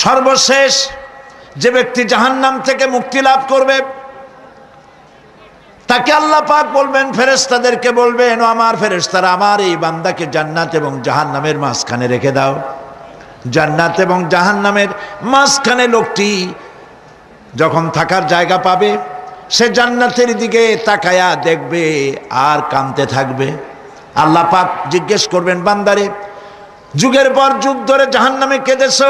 সর্বশেষ যে ব্যক্তি জাহান্নাম থেকে মুক্তি লাভ করবে তাকে আল্লাহ পাক বলবেন, ফেরেশতাদেরকে বলবেন, ও আমার ফেরেশতারা, আমার এই বান্দাকে জান্নাত এবং জাহান্নামের মাঝখানে রেখে দাও। জান্নাত এবং জাহান্নামের মাঝখানে লোকটি যখন থাকার জায়গা পাবে, সে জান্নাতের দিকে তাকায়া দেখবে আর কাঁদতে থাকবে। আল্লাহ পাক জিজ্ঞেস করবেন, বান্দারে, যুগের পর যুগ ধরে জাহান্নামে কেঁদেছ,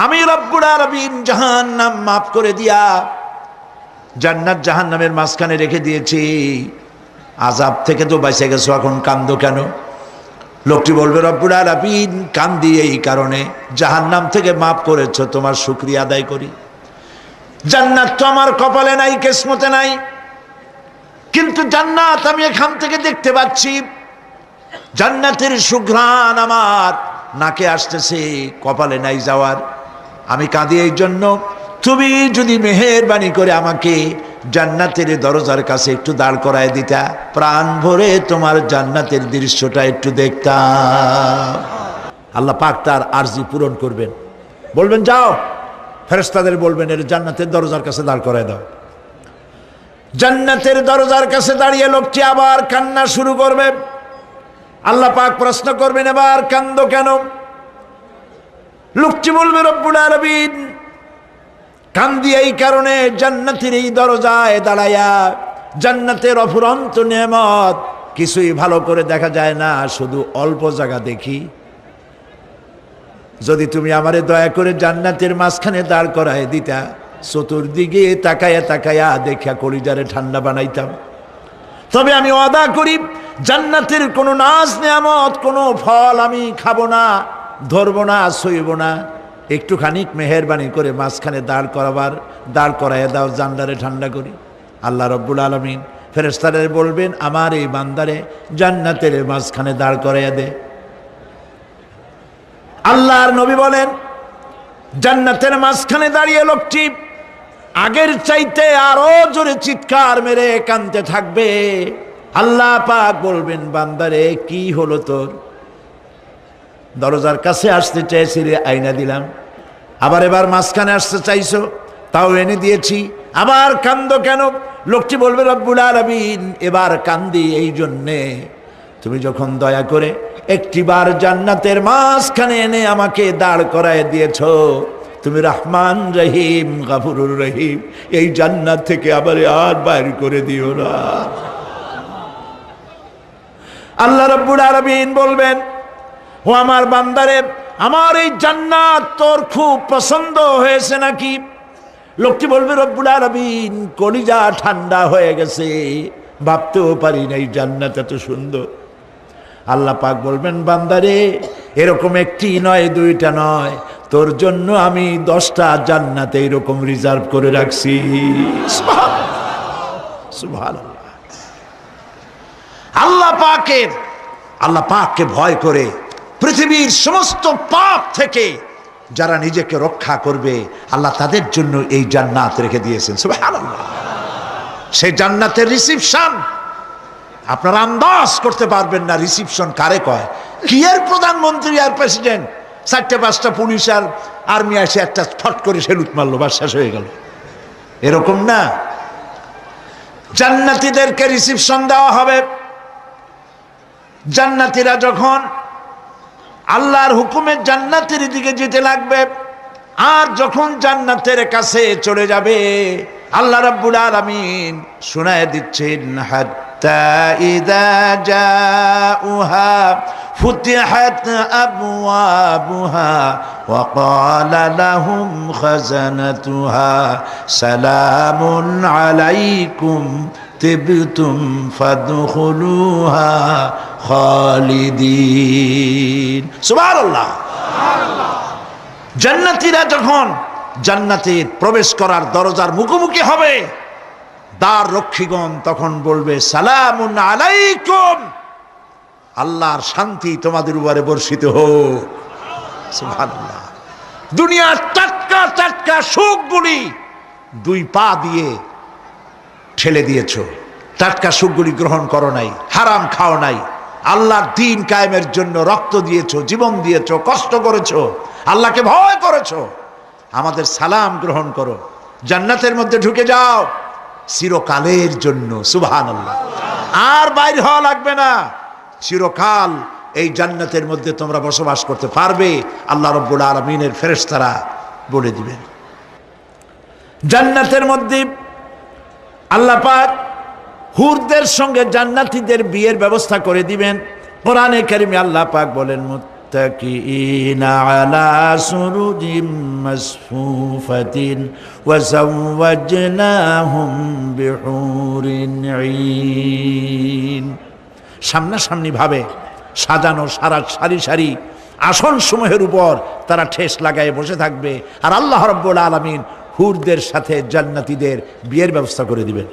আমি রব্বুল আলামিন জাহান্নাম মাফ করে দিয়া জান্নাত জাহান্নামের মাঝখানে রেখে দিয়েছি, আযাব থেকে তো বেঁচে গেছো, এখন কান্দো কেন? লোকটি বলবে, রব্বুল আলামিন কান্দি এই কারণে, জাহান্নাম থেকে মাফ করেছো, তোমার শুকরিয়া আদায় করি। জান্নাত তো আমার কপালে নাই, কিসমতে নাই, কিন্তু জান্নাত আমি এখান থেকে দেখতে পাচ্ছি, জান্নাতের সুঘ্রাণ আমার নাকে আসতেছে, কপালে নাই যাওয়ার। আমি কাঁদি এই জন্য, তুমি যদি মেহেরবানি করে আমাকে জান্নাতের দরজার কাছে একটু দাঁড় করায় দিতা, প্রাণ ভরে তোমার জান্নাতের দৃশ্যটা একটু দেখতাম। আল্লাহ পাক তার আরজি পূরণ করবেন, বলবেন, যাও, ফেরেশতাদের বলবেন, এর জান্নাতের দরজার কাছে দাঁড় করায় দাও। জান্নাতের দরজার কাছে দাঁড়িয়ে লোকটি আবার কান্না শুরু করবে। আল্লাহ পাক প্রশ্ন করবেন, এবার কান্দো কেন? লোকটি বলবে, রব্বুল আলামিন কান্দি এই কারণে, জান্নাতের এই দরজায় দাঁড়ায়া জান্নাতের অফুরন্ত নেয়ামত কিছুই ভালো করে দেখা যায় না, শুধু অল্প জায়গা দেখি। যদি তুমি আমারে দয়া করে জান্নাতের মাঝখানে দাঁড় করায় দিতা, চতুর্দিকে তাকায়া তাকায়া দেখা কলিজারে ঠান্ডা বানাইতাম। তবে আমি ওয়াদা করি, জান্নাতের কোনো নাজ নেয়ামত, কোনো ফল আমি খাবো না, ধরবো না, সইব না। একটুখানি মেহেরবানি করে মাঝখানে দাঁড় করাইয়া দাও, জান্নারে ঠান্ডা করি। আল্লাহ রব্বুল আলামিন ফেরেশতাদের বলবেন, আমার এই বান্দারে জান্নাতের মাঝখানে দাঁড় করাইয়া দে। আল্লাহর নবী বলেন, জান্নাতের মাঝখানে দাঁড়িয়ে লোকটি আগের চাইতে আরো জোরে চিৎকার মেরে কাঁদতে থাকবে। আল্লাহ পাক বলবেন, বান্দারে কি হলো তোর? দরজার কাছে আসতে চাইছিলে, আইনা দিলাম। আবার এবার মাঝখানে আসতে চাইছো, তাও এনে দিয়েছি, আবার কান্দো কেন? লোকটি বলবে, রব্বুল আলামিন এবার কান্দি এই জন্যে, তুমি যখন দয়া করে একটিবার জান্নাতের মাঝখানে এনে আমাকে দাঁড় করায় দিয়েছো, তুমি রহমান রহিম গফুরুর রহিম, এই জান্নাত থেকে আবার আর বাইর করে দিও না। আল্লাহ রাব্বুল আলামিন বলবেন, ও আমার বান্দারে, আমার এই জান্নাত তোর খুব পছন্দ হয়েছে নাকি? লোকটি বলবে, রব্বুল আলামিন কলিজা ঠান্ডা হয়ে গেছে, ভাবতেও পারি না এই জান্নাত এত সুন্দর। আল্লাহ পাক বলবেন, বান্দারে, এরকম একটি নয়, দুইটা নয়, তোর জন্য আমি 10টা জান্নাত এইরকম রিজার্ভ করে রাখছি। সুবহানাল্লাহ। আল্লাহ পাককে ভয় করে পৃথিবীর সমস্ত পাপ থেকে যারা নিজেকে রক্ষা করবে, আল্লাহ তাদের জন্য এই জান্নাত রেখে দিয়েছেন। সুবহানাল্লাহ। সেই জান্নাতের রিসিপশন আপনারা আন্দাজ করতে পারবেন না, রিসিপশন কারে কয়। কি এর প্রধানমন্ত্রী আর প্রেসিডেন্ট, 4-5টা পুলিশ আর আর্মি এসে একটা ফট করে সেলুট মারলো, বাস শেষ হয়ে গেল, এরকম না। জান্নাতীদেরকে রিসিপশন দেওয়া হবে। জান্নাতীরা যখন আল্লাহর হুকুমে জান্নাতের দিকে যেতে লাগবে, আর যখন জান্নাতের কাছে চলে যাবে, আল্লাহ রাব্বুল আলামিন শোনায় দিচ্ছেন, হাত্তা ইযা জাউহা ফুতিহাত আবওয়াবুহা ওয়া ক্বালা লাহুম খাজানাতুহা সালামুন আলাইকুম তিবতুম ফাদখুলুহা খালিদিন। সুবহানাল্লাহ। জান্নাতীরা যখন জান্নাতে প্রবেশ করার দরজার মুখোমুখি হবে, দ্বার রক্ষীগণ তখন বলবে, সালামুন আলাইকুম, আল্লাহর শান্তি তোমাদের উপরে বর্ষিত হোক। সুবহানাল্লাহ। দুনিয়ার টাটকা টাটকা সুখগুলি 2 পা দিয়ে ঠেলে দিয়েছ, টাটকা সুখগুলি গ্রহণ করো নাই, হারাম খাও নাই, আল্লাহর দ্বীন কায়েমের জন্য রক্ত দিয়েছো, জীবন দিয়েছো, কষ্ট করেছো, আল্লাহকে ভয় করেছো। আমাদের সালাম গ্রহণ করো, জান্নাতের মধ্যে ঢুকে যাও চিরকালের জন্য। সুবহানাল্লাহ। আর বাইর হওয়া লাগবে না, চিরকাল এই জান্নাতের মধ্যে তোমরা বসবাস করতে পারবে, আল্লাহ রাব্বুল আলামিনের ফেরেশতারা বলে দিবেন। জান্নাতের মধ্যে আল্লাহ পাক হুরদের সঙ্গে জান্নাতীদের বিয়ের ব্যবস্থা করে দিবেন। কোরআনে কারিমে আল্লাহ পাক বলেন, মুত্তাকিইনা আলা সুরুজিম মাসফুফাতিন ওয়া যাওয়াজনাহুম বিহুরিন ঈন। সামনাসামনি ভাবে সাজানো সারি সারি আসন সমূহের উপর তারা ঠেস লাগায় বসে থাকবে, আর আল্লাহ রাব্বুল আলামিন হুরদের সাথে জান্নাতীদের বিয়ের ব্যবস্থা করে দিবেন।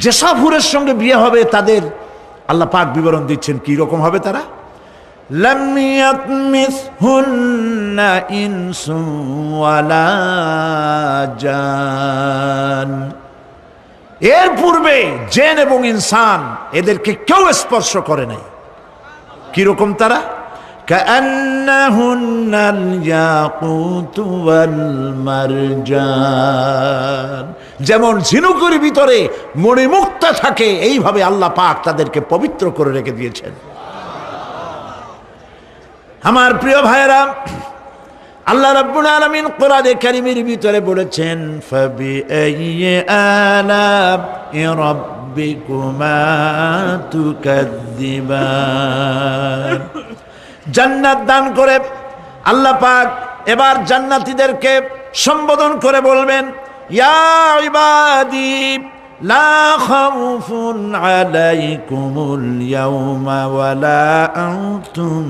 যেসব হুরের সঙ্গে বিয়ে হবে তাদের আল্লাহ পাক বিবরণ দিচ্ছেন কি রকম হবে তারা। লাম ইয়াতমিসহুন্না ইনসু ওয়ালা জান। এর পূর্বে জিন এবং ইনসান এদেরকে কেউ স্পর্শ করে নাই। কি রকম তারা? কাআন্নাহুন্নাল ইয়াকুতু ওয়াল মারজান। যেমন ঝিনুকের ভিতরে মণিমুক্তা থাকে, এইভাবে আল্লাহ পাক তাদেরকে পবিত্র করে রেখে দিয়েছেন। আমার প্রিয় ভাইরা, আল্লাহ রাব্বুল আলামিন কোরআনে কারীমের ভিতরে বলেছেন, ফাবিআইয়ি আলা'i রাব্বিকুমা তুকাযযিবান। জান্নাত দান করে আল্লাহ পাক এবার জান্নাতীদেরকে সম্বোধন করে বলবেন, ইয়া ইবাদি লা খাউফুন আলাইকুমুল ইয়াওমা ওয়ালা আনতুম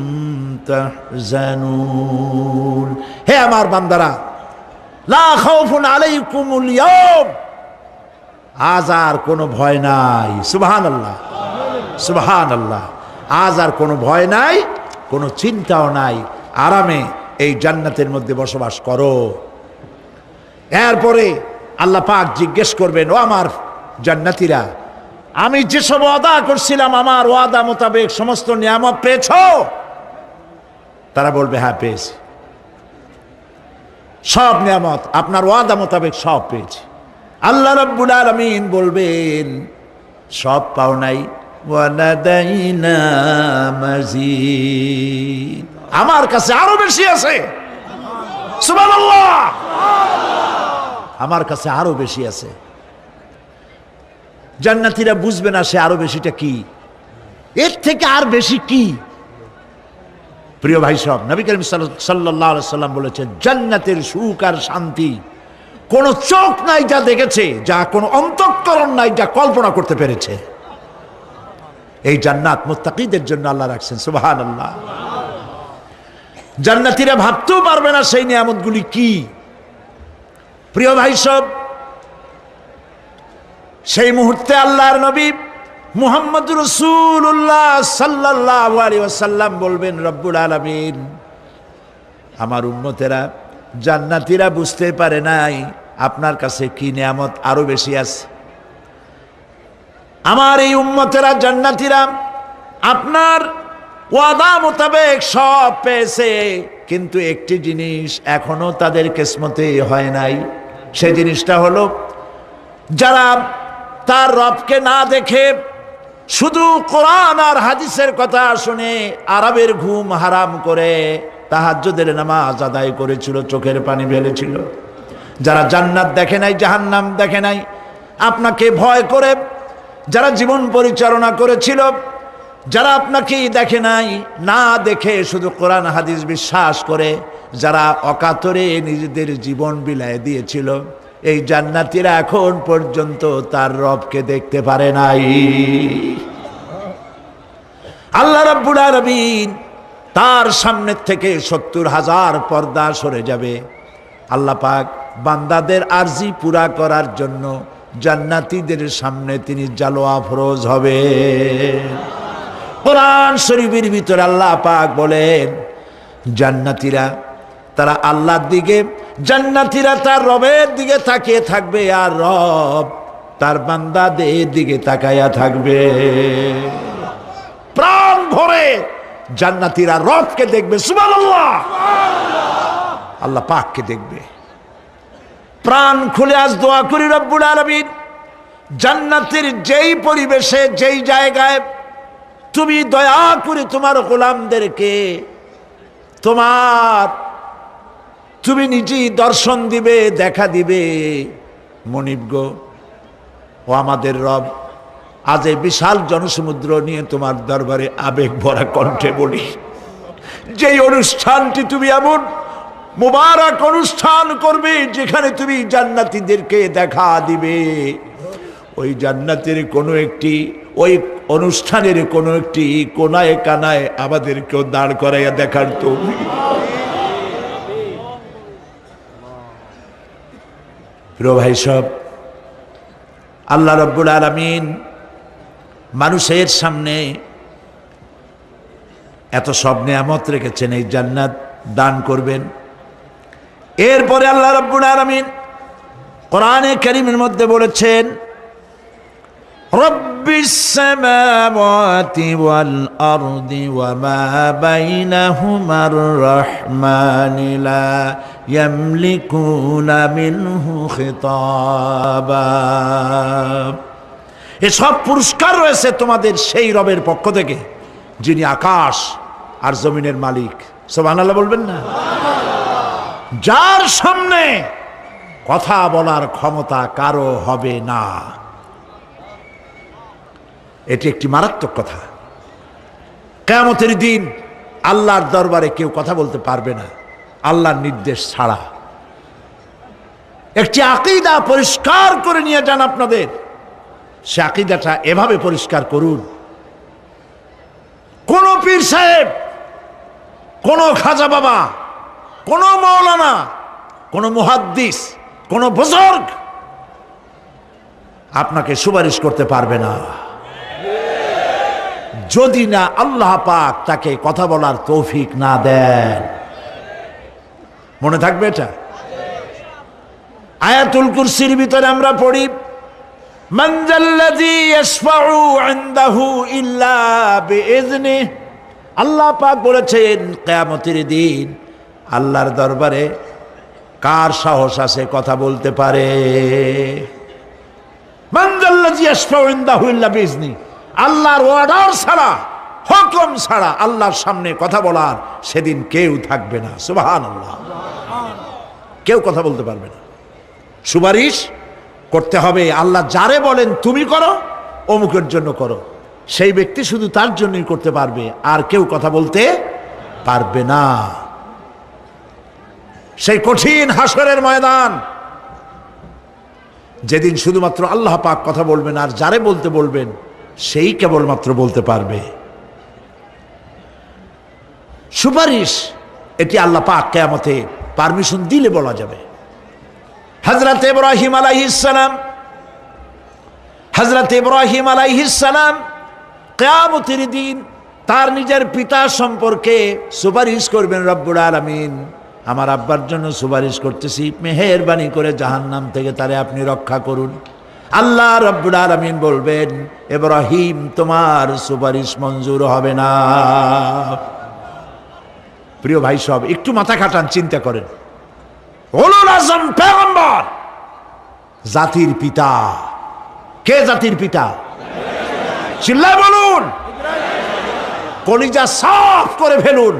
তাহজানুন। হে আমার বান্দারা, লা খাউফুন আলাইকুমুল ইয়াওম, আজ আর কোনো ভয় নাই। সুবহানাল্লাহ, সুবহানাল্লাহ। আজ আর কোনো ভয় নাই, কোনো চিন্তাও নাই, আরামে এই জান্নাতের মধ্যে বসবাস করো। এরপরে আল্লাহ পাক জিজ্ঞেস করবেন, ও আমার জান্নাতীরা, আমি যেসব ওয়াদা করছিলাম আমার ওয়াদা মোতাবেক সমস্ত নিয়ামত পেয়েছো? তারা বলবে, হ্যাঁ পেয়েছি, সব নিয়ামত আপনার ওয়াদা মোতাবেক সব পেয়েছি। আল্লাহ রাব্বুল আলামিন বলবেন, সব পাও নাই, ওয়ালাদাইনা মাজিদ, আমার কাছে আরো বেশি আছে। সুবহানাল্লাহ, আমার কাছে আরো বেশি আছে। জান্নাতীরা বুঝবে না সে আরো বেশিটা কি, এর থেকে আর বেশি কি। প্রিয় ভাই সব, নবী করিম সাল্লাল্লাহু আলাইহি সাল্লাম বলেছেন, জান্নাতের সুখ আর শান্তি কোন চোখ নাই যা দেখেছে, যা কোন অন্তঃকরণ নাই যা কল্পনা করতে পেরেছে। এই জান্নাত মুত্তাকিদের জন্য আল্লাহ রাখছেন। সুবহানাল্লাহ। জান্নাতীরা ভাবতেও পারবে না সেই নিয়ামতগুলি কি। প্রিয় ভাই সব, সেই মুহূর্তে আল্লাহর নবী মুহাম্মদ রাসূলুল্লাহ সাল্লাল্লাহু আলাইহি ওয়াসাল্লাম বলবেন, রব্বুল আলামিন, আমার উম্মতেরা জান্নাতীরা বুঝতে পারে নাই আপনার কাছে কি নিয়ামত আরো বেশি আছে। আমার এই উম্মতেরা জান্নাতীরা আপনার ওয়াদা মোতাবেক সব পেয়েছে, কিন্তু একটি জিনিস এখনো তাদের কিসমতে হয় নাই। সেই জিনিসটা হলো, যারা তার রবকে না দেখে শুধু কোরআন আর হাদিসের কথা শুনে আরবের ঘুম হারাম করে তাহাজ্জুদের নামাজ আদায় করেছিল, চোখের পানি ফেলেছিল, যারা জান্নাত দেখে নাই, জাহান্নাম দেখে নাই, আপনাকে ভয় করে যারা জীবন পরিচালনা করেছিল, যারা আপনাকে দেখে নাই, না দেখে শুধু কোরআন হাদিস বিশ্বাস করে যারা অকাতরে নিজেদের জীবন বিলায় দিয়েছিল, এই জান্নাতীরা এখন পর্যন্ত তার রবকে দেখতে পারে নাই। আল্লাহ রাব্বুল আলামিন তার সামনে থেকে ৭০,০০০ পর্দা সরে যাবে। আল্লাহ পাক বান্দাদের আরজি পুরা করার জন্য জান্নাতীদের সামনে তিনি জালোয়া ফরজ হবে। কোরআন শরীফের ভিতরে আল্লাহ পাক বলেন, জান্নাতীরা তারা আল্লাহর দিকে, জান্নাতীরা তার রবের দিকে তাকিয়ে থাকবে, আর রব তার বান্দাদের দিকে তাকায়া থাকবে। প্রাণ ভরে জান্নাতীরা রবকে দেখবে। সুবহানাল্লাহ। আল্লাহ পাককে দেখবে। প্রাণ খুলে আজ দোয়া করি রব্বুল আলামিন, জান্নাতের যেই পরিবেশে যেই জায়গায় তুমি দয়া করে তোমার গোলামদেরকে তুমি নিজেই দর্শন দিবে, দেখা দিবে। মনিব গো, ও আমাদের রব, আজ এই বিশাল জনসমুদ্র নিয়ে তোমার দরবারে আবেগ ভরা কণ্ঠে বলি, যেই অনুষ্ঠানটি তুমি এমন মুবারক অনুষ্ঠান করবে যেখানে তুমি জান্নাতীদেরকে দেখা দিবে, ওই জান্নাতের কোনো একটি, ওই অনুষ্ঠানের কোনো একটি কোনায় কানায় আমাদেরকেও দাঁড় করাইয়া দেখার তো। প্রিয় ভাই সব, আল্লাহ রাব্বুল আলামিন মানুষের সামনে এত সব নিয়ামত রেখেছেন, এই জান্নাত দান করবেন। এরপরে আল্লাহ রাব্বুল আলামিন কোরআনে কারীমের মধ্যে বলেছেন, রব্বিস সামাওয়াতি ওয়াল আরদি ওয়া মা বাইনাহুমার রহমানি লা ইয়ামলিকুনা মিনহু খিতাবা। এসব পুরস্কার রয়েছে তোমাদের সেই রবের পক্ষ থেকে যিনি আকাশ আর জমিনের মালিক। সুবহানাল্লাহ বলবেন না? যার সামনে কথা বলার ক্ষমতা কারো হবে না। এটি একটি মারাত্মক কথা। কিয়ামতের দিন আল্লাহর দরবারে কেউ কথা বলতে পারবে না আল্লাহর নির্দেশ ছাড়া। একটি আকীদা পরিষ্কার করে নিয়ে যান আপনাদের, সে আকীদাটা এভাবে পরিষ্কার করুন, কোন পীর সাহেব, কোন খাজা বাবা, কোন মাওলানা, কোন মুহাদ্দিস, কোন বুজুর্গ আপনাকে সুপারিশ করতে পারবে না যদি না আল্লাহ পাক তাকে কথা বলার তৌফিক না দেন। মনে থাকবে এটা। আয়াতুল কুরসির ভিতরে আমরা পড়ি, মান যাল্লাযী ইয়াশফাউ ইনদাহু ইল্লা বিইযনিহি। আল্লাহ পাক বলেছেন কিয়ামতের দিন আল্লাহর দরবারে কার সাহস আছে কথা বলতে পারে? মান যাল্লাযী ইয়াশফাউ ইনদাহু ইল্লা বিইযনিহি। আল্লাহর অর্ডার ছাড়া, হুকুম ছাড়া আল্লাহর সামনে কথা বলার সেদিন কেউ থাকবে না। সুবহানাল্লাহ। কেউ কথা বলতে পারবে না। সুপারিশ করতে হবে আল্লাহ যারে বলেন তুমি করো, অমুকের জন্য করো, সেই ব্যক্তি শুধু তার জন্যই করতে পারবে, আর কেউ কথা বলতে পারবে না। সেই কঠিন হাসরের ময়দান, যেদিন শুধুমাত্র আল্লাহ পাক কথা বলবেন, আর যারে বলতে বলবেন সেই কেবলমাত্র বলতে পারবে। সুপারিশ এটি আল্লাহ পাক কিয়ামতে পারমিশন দিলে বলা যাবে। হযরত ইব্রাহিম আলাইহিস সালাম কিয়ামতের দিন তার নিজের পিতা সম্পর্কে সুপারিশ করবেন, রব্বুল আলামিন আমার আব্বার জন্য সুপারিশ করতেছি, মেহেরবানি করে জাহান্নাম থেকে তারে আপনি রক্ষা করুন। আল্লাহ রব্বুল আলামিন বলবেন, ইব্রাহিম তোমার সুপারিশ মঞ্জুর হবে না। প্রিয় ভাই সব, একটু মাথা খাটান, চিন্তা করেন। উলুল আযম পয়গম্বর, জাতির পিতা। কে জাতির পিতা? চিল্লায় বলুন, কলিজা সাফ করে ফেলুন।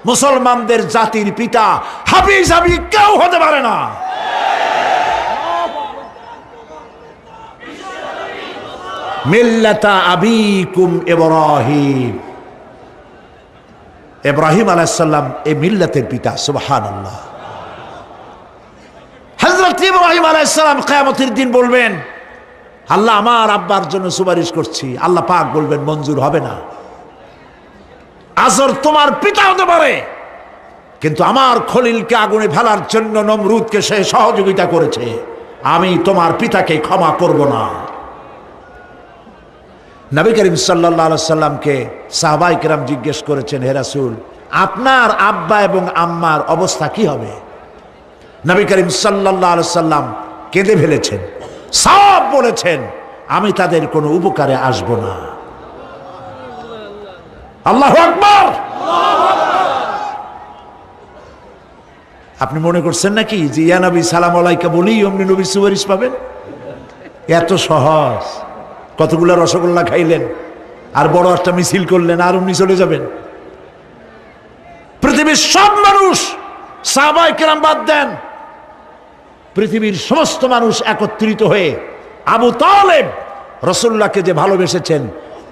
মুসলমানদের জাতির পিতা হাফিজ কেউ হতে পারে না। মিল্লাতা আবিকুম ইব্রাহিম। ইব্রাহিম আলাইহিস সালাম এই মিল্লাতের পিতা। সুবহানাল্লাহ। হযরত ইব্রাহিম আলাইহিস সালাম কিয়ামতের দিন বলবেন, আল্লাহ আমার আব্বার জন্য সুপারিশ করছি। আল্লাহ পাক বলবেন মঞ্জুর হবে না। আজর তোমার পিতা হতে পারে, কিন্তু আমার খলিলকে আগুনে ফেলার জন্য নমরুদকে সে সহযোগিতা করেছে, আমি তোমার পিতাকে ক্ষমা করব না। নবী করিম সাল্লাল্লাহু আলাইহি সাল্লামকে সাহাবায়ে কেরাম জিজ্ঞেস করেছেন, হে রাসূল আপনার আব্বা এবং আম্মার অবস্থা কি হবে? নবী করিম সাল্লাল্লাহু আলাইহি সাল্লাম কেঁদে ফেলেছেন, সব বলেছেন আমি তাদের কোনো উপকারে আসব না। আল্লাহু আকবার। আপনি মনে করছেন নাকি যে ইয়া নবী সালাম আলাইকা বলি অমনি নবীর সুপারিশ পাবেন? এত সহজ। কতগুলা রসগোল্লা খাইলেন আর বড় একটা মিছিল করলেন আর অমনি চলে যাবেন। পৃথিবীর সব মানুষ, সাহাবায়ে কেরাম বাদ দেন, পৃথিবীর সমস্ত মানুষ একত্রিত হয়ে আবু তালেব রাসূলুল্লাহকে যে ভালোবেসেছেন,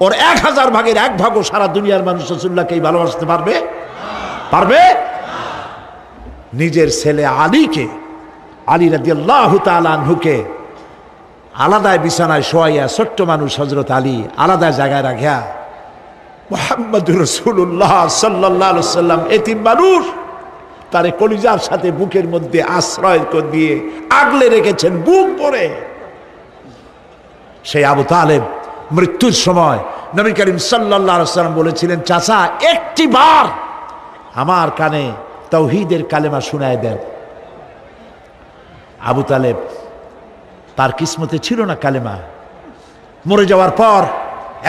ওর 1000 ভাগের 1 ভাগও সারা দুনিয়ার মানুষ রাসূলুল্লাহকেই ভালোবাসতে পারবে? পারবে? নিজের ছেলে আলীকে, আলী রাদিয়াল্লাহু তাআলা আনহুকে আলাদায় বিছানায় শোয়াইয়া, ছোট্ট মানুষ হযরত আলী আলাদা জায়গায় রাখিয়া মুহাম্মদুর রাসূলুল্লাহ সাল্লাল্লাহু আলাইহি ওয়াসাল্লাম এতিম মানুষ, তারে কলিজার সাথে বুকের মধ্যে আশ্রয় করে দিয়ে আগলে রেখেছেন বুক ভরে। সেই আবু তালেব মৃত্যুর সময় নবী করিম সাল্লাল্লাহু আলাইহি ওয়াসাল্লাম বলেছিলেন, চাচা একটি বার আমার কানে তাওহীদের কালেমা শোনায় দেন। আবু তালেব, তার কিসমতে ছিল না কালেমা। মরে যাওয়ার পর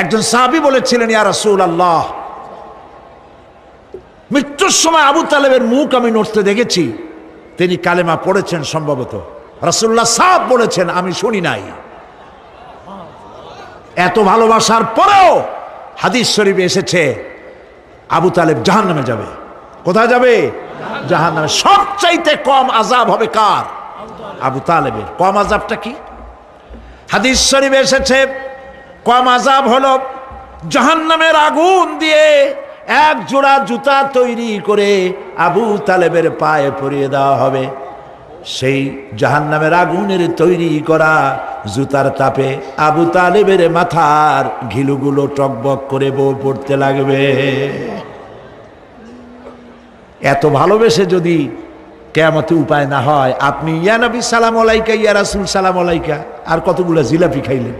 একজন সাহাবী বলেছিলেন, ইয়া রাসূলুল্লাহ, মৃত্যুর সময় আবু তালেবের মুখ আমি নড়তে দেখেছি, তিনি কালেমা পড়েছেন সম্ভবত। রাসূলুল্লাহ সাহেব বলেছেন, আমি শুনি নাই। এত ভালোবাসার পরেও হাদিস শরীফে এসেছে আবু তালেব জাহান্নামে যাবে। কোথায় যাবে? জাহান্নামে। সবচাইতে কম আযাব হবে কার? আবু তালেবের। কম আযাবটা কি? হাদিস শরীফে এসেছে কম আযাব হলো জাহান্নামের আগুন দিয়ে 1 জোড়া জুতা তৈরি করে আবু তালেবের পায়ে পরিয়ে দেওয়া হবে। সেই জাহান্নামের আগুনের তৈরি করা জুতার তাপে আবু তালেবের মাথার ঘিলুগুলো টকবক করে বউ পড়তে লাগবে। এত ভালোবেসে যদি কিয়ামতে উপায় না হয়, আপনি ইয়া নবী সালাম আলাইকা, ইয়া রাসূল সালাম আলাইকা আর কতগুলো জিলাপি খাইলেন,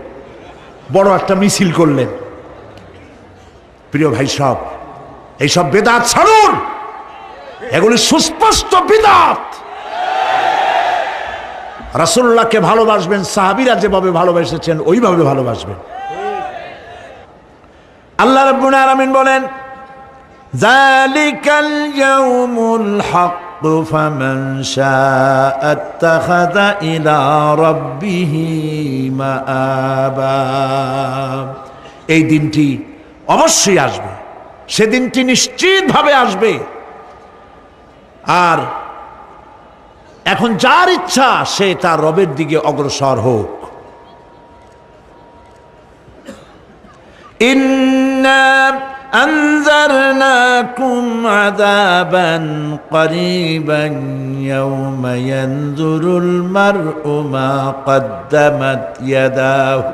বড় একটা মিছিল করলেন। প্রিয় ভাই সব, এইসব বেদাত ছাড়ুন, এগুলি সুস্পষ্ট বিদআত। রাসূলুল্লাহকে ভালোবাসবেন, সাহাবীরা যেভাবে ভালোবেসেছেন ওইভাবে ভালোবাসবেন। আল্লাহ রাব্বুল আলামিন বলেন, যালিকাল ইয়াউমুল হক ফামান শাআ আত্তাখাযা ইলা রাব্বিহি মাআবা। এই দিনটি অবশ্যই আসবে, সেদিনটি নিশ্চিতভাবে আসবে। আর এখন যার ইচ্ছা সে তার রবের দিকে অগ্রসর হোক। ইন্না আনজারনাকুম আযাবান করিবান ইয়াওমা ইয়ানজুরুল মার'উ মা কদ্দামাত ইয়াদাহু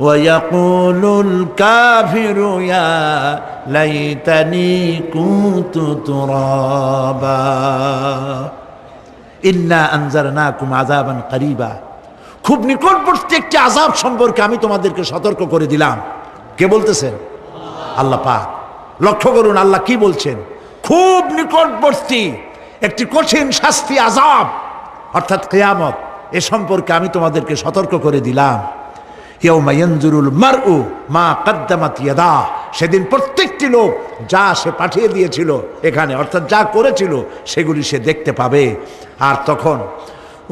ওয়া ইয়াকুলুল কাফিরু ইয়া লাইতানি কুনতু তুরাবা। ইন্না আনজারনাকুম আযাবান করিবা, খুব নিকটবর্তী একটি আযাব সম্পর্কে আমি তোমাদেরকে সতর্ক করে দিলাম। কে বলতেছেন? আল্লাহ পাক। লক্ষ্য করুন আল্লাহ কি বলছেন, খুব নিকটবর্তী একটি কঠিন শাস্তি, আযাব অর্থাৎ কিয়ামত, এ সম্পর্কে আমি তোমাদেরকে সতর্ক করে দিলাম। ইয়াউমা ইয়ানজুরুল মার'উ মা কদ্দামাত ইয়াদাহ, সেদিন প্রত্যেকটি লোক যা সে পাঠিয়ে দিয়েছিল এখানে, অর্থাৎ যা করেছিল সেগুলি সে দেখতে পাবে। আর তখন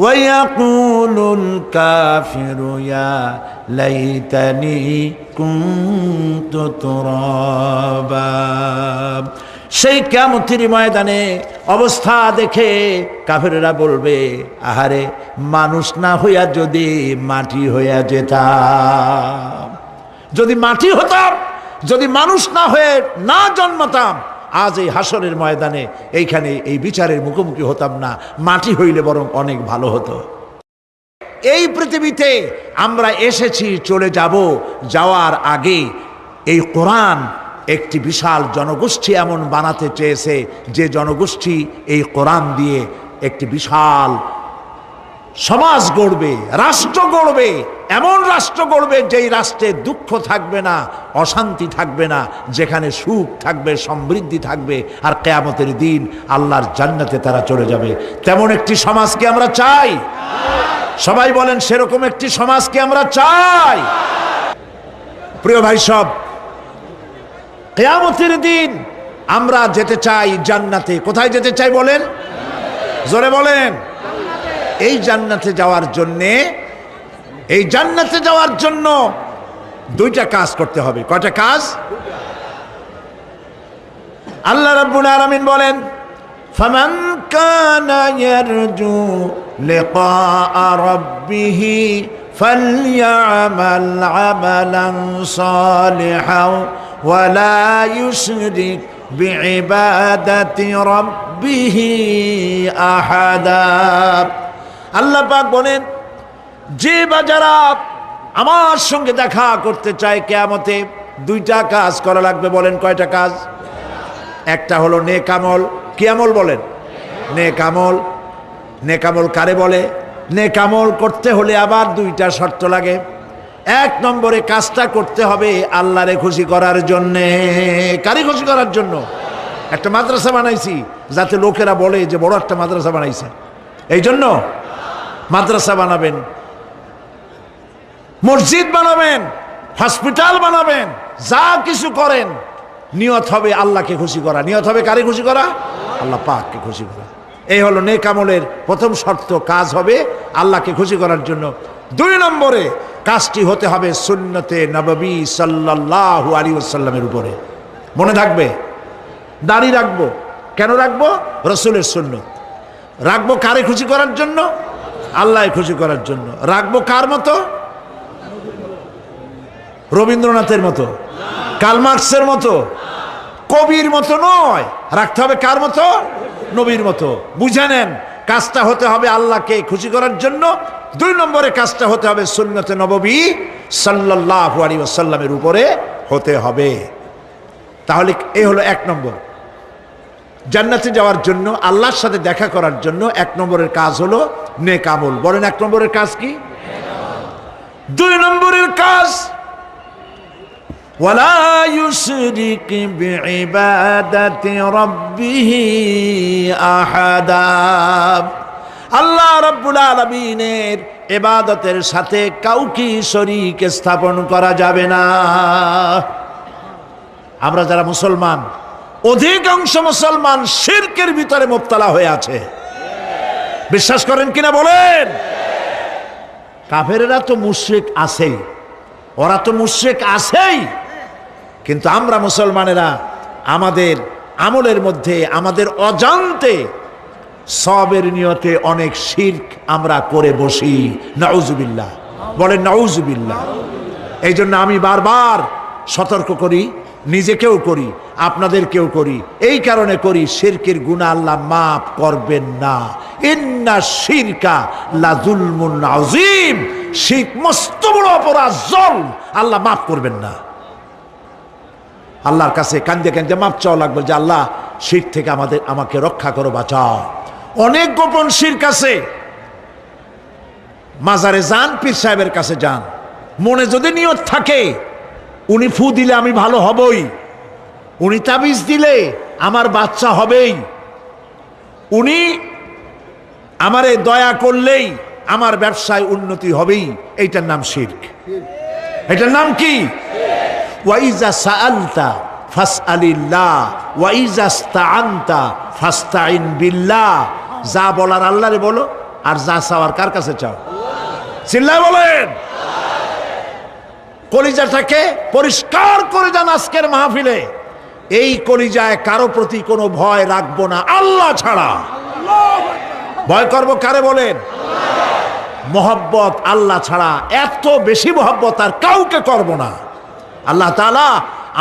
ওয়ায়াকুলুল কাফিরু ইয়া লাইতানি কুনতু তুরাবা। সেই কিয়ামতের ময়দানে অবস্থা দেখে কাফেররা বলবে, আহারে মানুষ না হইয়া যদি মাটি হইয়া যেতাম, যদি মাটি হতাম, যদি মানুষ না হয়ে না জন্মাতাম, আজ এই হাসরের ময়দানে এইখানে এই বিচারের মুখোমুখি হতাম না, মাটি হইলে বরং অনেক ভালো হতো। এই পৃথিবীতে আমরা এসেছি, চলে যাব, যাওয়ার আগে এই কোরআন একটি বিশাল জনগোষ্ঠী এমন বানাতে চেয়েছে যে জনগোষ্ঠী এই কোরআন দিয়ে একটি বিশাল সমাজ গড়বে, রাষ্ট্র গড়বে, এমন রাষ্ট্র গড়বে যেই রাষ্ট্রে দুঃখ থাকবে না, অশান্তি থাকবে না, যেখানে সুখ থাকবে, সমৃদ্ধি থাকবে, আর কিয়ামতের দিন আল্লাহর জান্নাতে তারা চলে যাবে। তেমন একটি সমাজকে আমরা চাই। সবাই বলেন, সেরকম একটি সমাজকে আমরা চাই। প্রিয় ভাই সব, কিয়ামতের দিন আমরা যেতে চাই জান্নাতে। কোথায় যেতে চাই বলেন? জোরে বলেন। এই জান্নাতে যাওয়ার জন্যে, এই জান্নাতে যাওয়ার জন্য দুইটা কাজ করতে হবে। কয়টা কাজ? আল্লাহ রাব্বুল আলামিন বলেন, ফামান কানা ইয়ারজু লিকাআ রাব্বিহি ফালইআমাল আমালান সালিহান ওয়া লা ইউশরিক বিইবাদাতি রাব্বিহি আহাদা। আল্লাহ পাক বলেন, যে বা যারা আমার সঙ্গে দেখা করতে চায় কিয়ামতে, দুইটা কাজ করা লাগবে। বলেন কয়টা কাজ? একটা হলো নেক আমল। কি আমল বলেন? নেক আমল। নেক আমল কারে বলে? নেক আমল করতে হলে আবার দুইটা শর্ত লাগে। এক নম্বরে কাজটা করতে হবে আল্লাহরে খুশি করার জন্যে। কারে খুশি করার জন্য? একটা মাদ্রাসা বানাইছি যাতে লোকেরা বলে যে বড় একটা মাদ্রাসা বানাইছে, এই জন্য মাদ্রাসা বানাবেন, মসজিদ বানাবেন, হসপিটাল বানাবেন, যা কিছু করেন নিয়ত হবে আল্লাহকে খুশি করা। নিয়ত হবে কারে খুশি করা? আল্লাহ পাককে খুশি করা। এই হলো নেক আমলের প্রথম শর্ত। কাজ হবে আল্লাহকে খুশি করার জন্য। দুই নম্বরে কাজটি হতে হবে সুন্নতে নববী সাল্লাল্লাহু আলাইহি ওয়াসাল্লামের উপরে। মনে থাকবে, দাড়ি রাখবো। কেন রাখবো? রাসূলের সুন্নত। রাখবো কারে খুশি করার জন্য? আল্লাহ খুশি করার জন্য। রাখবো কার মতো? রবীন্দ্রনাথের মতো, কার্ল মার্কসের মতো, কবির মতো নয়। রাখতে হবে কার মতো? নবীর মতো। বুঝে নেন, কাজটা হতে হবে আল্লাহকে খুশি করার জন্য। দুই নম্বরে কাজটা হতে হবে সুন্নতে নববী সাল্লাল্লাহু আলাইহি ওয়াসাল্লামের উপরে হতে হবে। তাহলে এই হলো এক নম্বর। জান্নাতে যাওয়ার জন্য, আল্লাহর সাথে দেখা করার জন্য এক নম্বরের কাজ হলো নেক আমল। বলেন এক নম্বরের কাজ কি? দুই নম্বরের কাজ ওয়ালা ইউশরিক বিইবাদাতি রাব্বিহি আহাদা। আল্লাহ রাব্বুল আলামিনের ইবাদতের সাথে কাউকে শরীক স্থাপন করা যাবে না। আমরা যারা মুসলমান, অধিকাংশ মুসলমান শিরকের ভিতরে মুবতালা হয়ে আছে। বিশ্বাস করেন কিনা বলেন? কাফেরেরা তো মুশরিক আছেই, ওরা তো মুশরিক আছেই, কিন্তু আমরা মুসলমানেরা আমাদের আমলের মধ্যে আমাদের অজান্তে সবের নিয়তে অনেক শিরক আমরা করে বসি। নাউজুবিল্লাহ। বলেন নাউজুবিল্লাহ। এই জন্য আমি বারবার সতর্ক করি, নিজেকেও করি, আপনাদেরকেও করি। এই কারণে করি, শিরকের গুনাহ আল্লাহ মাফ করবেন না। ইন্না শিরকা লাযুলমুন আযীম। শিরক মস্ত বড় অপরাধ, জুলম, আল্লাহ মাফ করবেন না। আল্লাহর কাছে কান্দে কান্দে মাফ চাওয়া লাগবে যে আল্লাহ শিরক থেকে আমাকে রক্ষা করো, বাঁচাও। অনেক গোপন শিরক আছে। মাজারে যান, পীর সাহেবের কাছে যান, মনে যদি নিয়ত থাকে উনি ফু দিলে আমি ভালো হবই, উনি তাবিজ দিলে আমার বাচ্চা হবেই, উনি আমারে দয়া করলেই আমার ব্যবসায় উন্নতি হবেই, এইটার নাম শিরক। এটার নাম কি? ওয়াইজা সাআলতা ফাসআলিল্লাহ ওয়াইজা ইসতাআনতা ফাসতাইন বিল্লাহ। যা বলার আল্লাহরে বলো, আর যা চাওয়ার কার কাছে চাও? চিল্লায় বলেন। কলিজাটাকে পরিষ্কার করে যান আজকের মাহফিলে। এই কলিজায় কারো প্রতি কোনো ভয় রাখবো না আল্লাহ ছাড়া। ভয় করবো কারে বলেন? মোহব্বত আল্লাহ ছাড়া, এত বেশি মোহব্বত আর কাউকে করব না। আল্লাহ তাআলা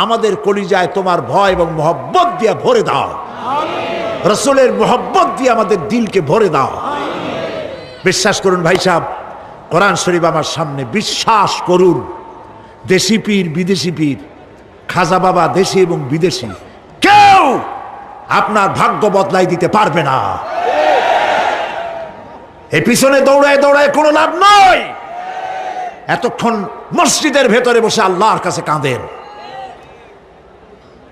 আমাদের কলিজায় তোমার ভয় এবং মোহব্বত দিয়ে ভরে দাও। রাসূলের মোহব্বত দিয়ে আমাদের দিলকে ভরে দাও। বিশ্বাস করুন ভাই সাহেব, কোরআন শরীফ আমার সামনে, বিশ্বাস করুন, দেশি পীর বিদেশি পীর, খাজা বাবা দেশি এবং বিদেশি, কেউ আপনার ভাগ্য বদলাই দিতে পারবে না। এই পিছনে দৌড়ায় দৌড়ায় কোনো লাভ নয়। এতক্ষণ মসজিদের ভেতরে বসে আল্লাহর কাছে কাঁদেন।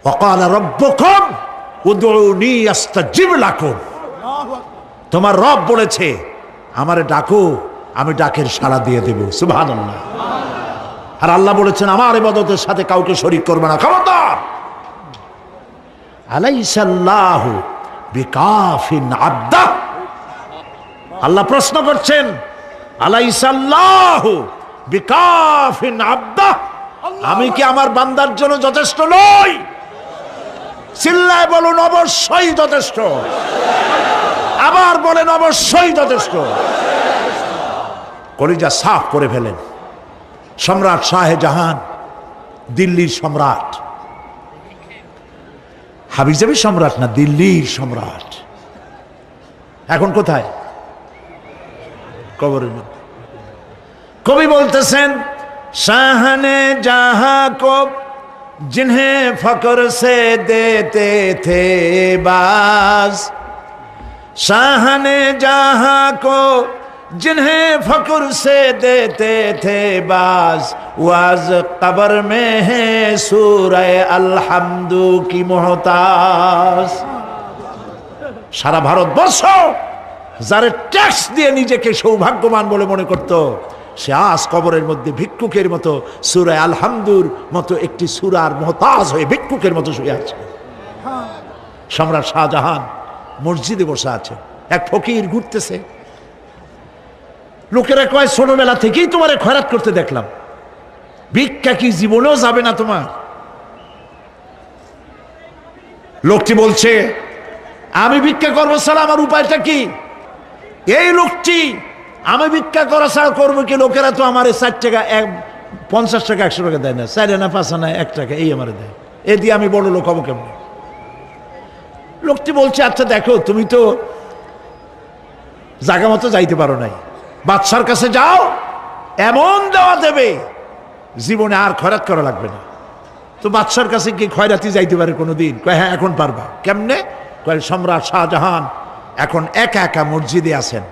ওয়াকালা রাব্বুকুম উদউনি আস্তাজিব লাকুম। তোমার রব বলেছে আমারে ডাকো, আমি ডাকের সাড়া দিয়ে দেব। সুবহানাল্লাহ। আর আল্লাহ বলেছেন আমার ইবাদতের সাথে কাউকে শরীক করবে না। খবরদার। আলাইসাল্লাহু বিকাফিন আবদা। আল্লাহ প্রশ্ন করছেন, আলাইসাল্লাহু বিকাফিন আবদা, আমি কি আমার বান্দার জন্য যথেষ্ট নই? চিল্লায় বলুন অবশ্যই যথেষ্ট। আবার বলেন অবশ্যই যথেষ্ট। কলিজা সাফ করে ফেলেন। সম্রাট শাহজাহান, দিল্লির সম্রাট, হাবিজাবি সম্রাট না, দিল্লির সম্রাট। এখন কোথায়? কবরের মধ্যে। কবি বলতেছেন, শাহনে জাহাঁ কো जिन्हें फकर से देते थे बाज, शाहने जहां को जिन्हें फकर से देते थे बाज, वाज कब्र में है सूरह अलहम्दु की मोहताज। সারা ভারতবর্ষ যারা ট্যাক্স দিয়ে নিজেকে সৌভাগ্যবান বলে মনে করত, সে আজ কবরের মধ্যে ভিক্ষুকের মতো সূরা আলহামদুর মতো একটি সূরার মুহতাজ হয়ে ভিক্ষুকের মতো শুয়ে আছে। সম্রাট শাহজাহান মসজিদে বসে আছে, এক ফকির ঘুরতেছে। লোকেরা কয়, ছোটবেলা থেকেই তোমারে খয়রাত করতে দেখলাম, ভিক্ষা কি জীবনেও যাবে না তোমার? লোকটি বলছে, আমি ভিক্ষা করবো ছাড়া আমার উপায়টা কি? এই লোকটি, আমি ভিক্ষা করা ছাড়া করবো কি? লোকেরা তো আমার 4 টাকা, 50 টাকা 100 টাকা দেয় না, 4 আনা 5 আনা 1 টাকা এই আমার দেয়, এ দিয়ে আমি বড় লোক হবো কেমন? লোকটি বলছে, আচ্ছা দেখো, তুমি তো জায়গা মতো যাইতে পারো নাই, বাদশার কাছে যাও, এমন দেওয়া দেবে জীবনে আর খয়রাত করা লাগবে না। তো বাদশার কাছে কি খয়রাতি যাইতে পারে কোনোদিন? কয় হ্যাঁ, এখন পারবা। কেমনে? কয়, সম্রাট শাহজাহান এখন একা একা মসজিদে আছেন।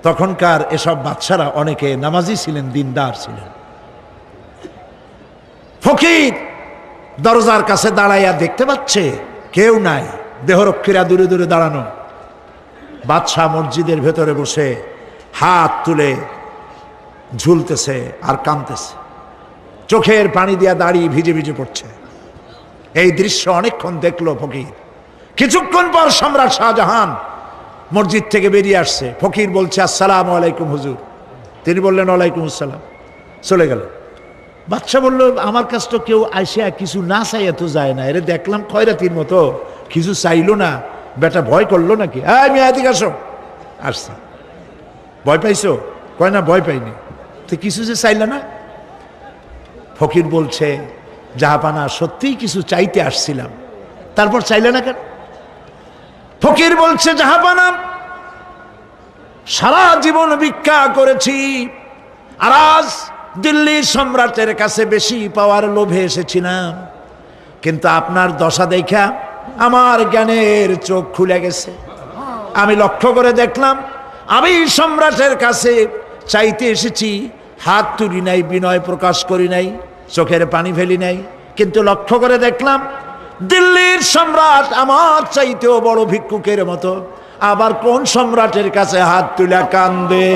তখনকার এসব বাদশারা অনেকে নামাজি ছিলেন, দিনদার ছিলেন। ফকির দরজার কাছে দাঁড়াইয়া দেখতে পাচ্ছে কেউ নাই, দেহরক্ষীরা দূরে দূরে দাঁড়ানো। বাদশাহ মসজিদের ভেতরে বসে হাত তুলে ঝুলতেছে আর কাঁদতেছে, চোখের পানি দিয়া দাঁড়িয়ে ভিজে ভিজে পড়ছে। এই দৃশ্য অনেকক্ষণ দেখলো ফকির। কিছুক্ষণ পর সম্রাট শাহজাহান মসজিদ থেকে বেরিয়ে আসছে। ফকির বলছে, আসসালামু আলাইকুম হুজুর। তিনি বললেন, ওয়ালাইকুম আসসালাম। চলে গেল। বাদশাহ বলল, আমার কাছে তো কেউ আইসা কিছু না চাইয়া তো যায় না, এরে দেখলাম খয়রাতির মতো কিছু চাইলো না, বেটা ভয় করলো নাকি? আমি এদিকে আসো। আসছে। ভয় পাইছো? কয় না, ভয় পাইনি। তো কিছু যে চাইলে না? ফকির বলছে, জাহাপানা, সত্যিই কিছু চাইতে আসছিলাম। তারপর চাইলে না কেন? ফকির বলছে, জাহাপানা, সারা জীবন ভিক্ষা করেছি, আর আজ দিল্লির সম্রাটের কাছে বেশি পাওয়ার লোভে এসেছিলাম, কিন্তু আপনার দশা দেখা আমার জ্ঞানের চোখ খুলে গেছে। আমি লক্ষ্য করে দেখলাম, আমি সম্রাটের কাছে চাইতে এসেছি, হাত তুলি নাই, বিনয় প্রকাশ করি নাই, চোখের পানি ফেলি নাই, কিন্তু লক্ষ্য করে দেখলাম দিল্লির সম্রাট আমার চাইতেও বড় ভিক্ষুকের মতো। আবার কোন সম্রাটের কাছে হাত তুলে কান্দে?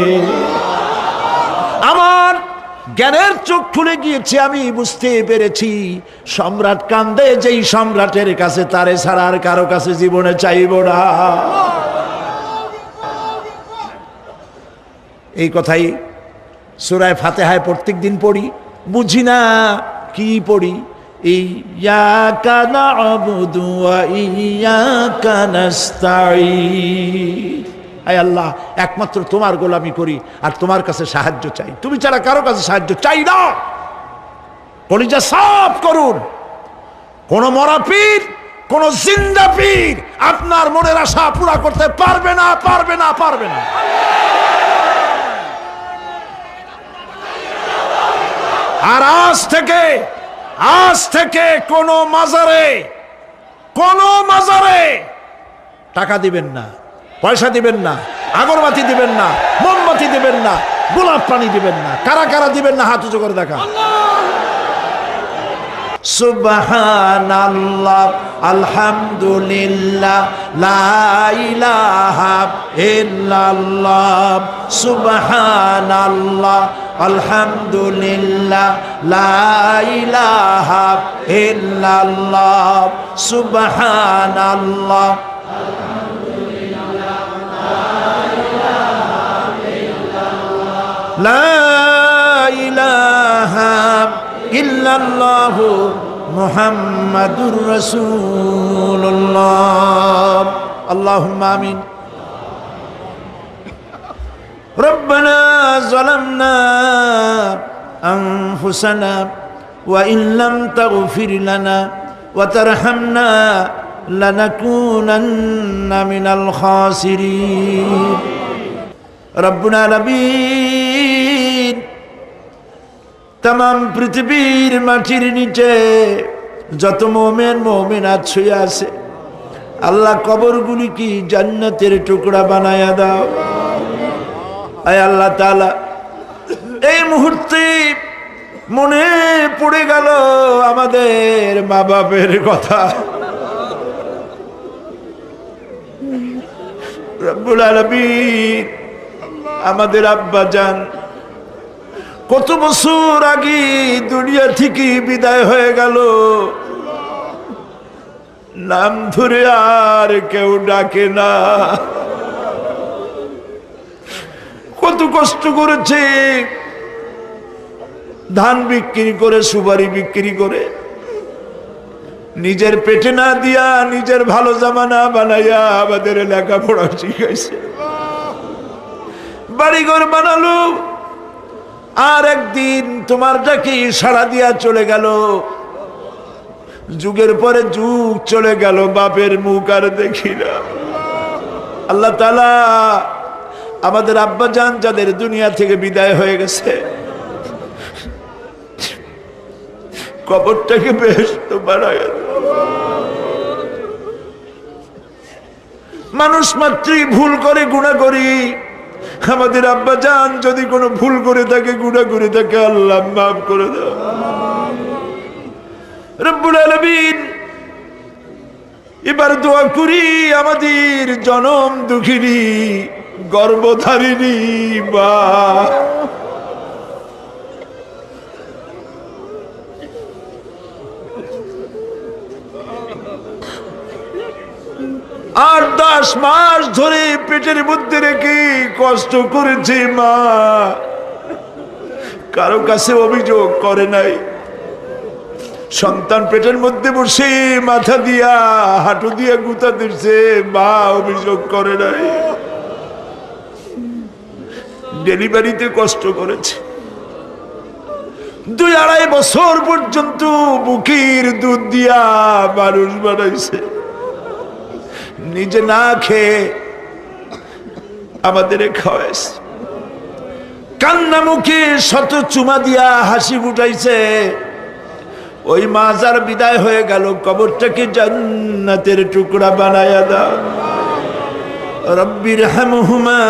আমার জ্ঞানের চোখ খুলে গিয়েছে, আমি বুঝতে পেরেছি সম্রাট কান্দে যেই সম্রাটের কাছে, তারে ছাড়া আর কারো কাছে জীবনে চাইব না। এই কথাই সূরা ফাতিহায় প্রত্যেক দিন পড়ি, বুঝি না কি পড়ি। ইয়াকা না'বুদু ওয়া ইয়াকা নাস্তাঈন। আয় আল্লাহ, একমাত্র তোমার গোলামি করি আর তোমার কাছে সাহায্য চাই, তুমি ছাড়া কারো কাছে সাহায্য চাই না। কলিজা সাফ করুন। কোন মরা পীর, কোন জিন্দা পীর আপনার মনের আশা পুরা করতে পারবে না, পারবে না, পারবে না। আর আজ থেকে কোন মাজারে টাকা দিবেন না, পয়সা দিবেন না, আগরবাতি দিবেন না, মোমবাতি দিবেন না, গোলাপ পানি দিবেন না। কারা কারা দিবেন না হাত উঁচু করে দেখা। সুবহানাল্লাহ, আলহামদুলিল্লাহ, লা ইলাহা ইল্লাল্লাহ। সুবহানাল্লাহ, আলহামদুলিল্লাহ, লা ইলাহা ইল্লাল্লাহ। সুবহানাল্লাহ, লা ইলাহা ইল্লাল্লাহ মুহাম্মাদুর রাসূলুল্লাহ। আল্লাহুম্মা আমিন। রব্বানা যালামনা আনফুসানা ওয়া ইন লাম তাগফির লানা ওয়া তারহামনা লানাকুনান্না মিনাল খাসিরিন। রব্বুল আলামিন, তামাম পৃথিবীর মাটির নিচে যত মুমিন মুমিনাত শুয়ে আছে, আল্লাহ কবরগুলি কি জান্নাতের টুকরা বানায়া দাও। আয় আল্লাহ তাআলা, এই মুহূর্তে মনে পড়ে গেল আমাদের মা বাপের কথা। রব্বুল আলামিন, আমাদের আব্বা জান কত বছর আগে দুনিয়া থেকে বিদায় হয়ে গেল, নাম ধরে আর কেউ ডাকে না। কত কষ্ট করেছে, ধান বিক্রি করে, সুপারি বিক্রি করে, নিজের পেটে না দিয়া নিজের ভালো জামা না বানাইয়া আমাদের লেখাপড়া শিখাইছে, বাড়িঘর বানালো। আর একদিন তোমার ডাকে সাড়া দিয়া চলে গেল। যুগের পরে যুগ চলে গেল, বাপের মুখ আর দেখি না। আল্লাহ তাআলা, আমাদের আব্বা জান যাদের দুনিয়া থেকে বিদায় হয়ে গেছে, কবরটাকে বেহেশত বানায় দাও। মানুষ মাত্রই ভুল করে, গুনাহ করি। আমাদের আব্বা জান যদি কোনো ভুল করে থাকে, গুনাহ করে থাকে, আল্লাহ মাফ করে দাও। রব্বুল আলামিন, এবার দোয়া করি আমাদের জনম দুঃখিনী গর্ভধারিণী মা, আর 10 মাস ধরে পেটের মধ্যে রেখে কষ্ট করেছে মা, কারো কাছে অভিযোগ করে নাই। সন্তান পেটের মধ্যে বসে মাথা দিয়া হাঁটু দিয়া গুতা দিচ্ছে, মা অভিযোগ করে নাই। ডেলিভারিতে কষ্ট করেছে, 2-2.5 বছর পর্যন্ত বুকের দুধ দিয়া মানুষ বানাইছে, নিজে না খেয়ে আমাদের খাওয়াইছে, কান্না মুখে শত চুমা দিয়া হাসি ফুটাইছে। ওই মা যার বিদায় হয়ে গেল, কবরটাকে জান্নাতের টুকরা বানায়া দাও। রব্বির হামহুমা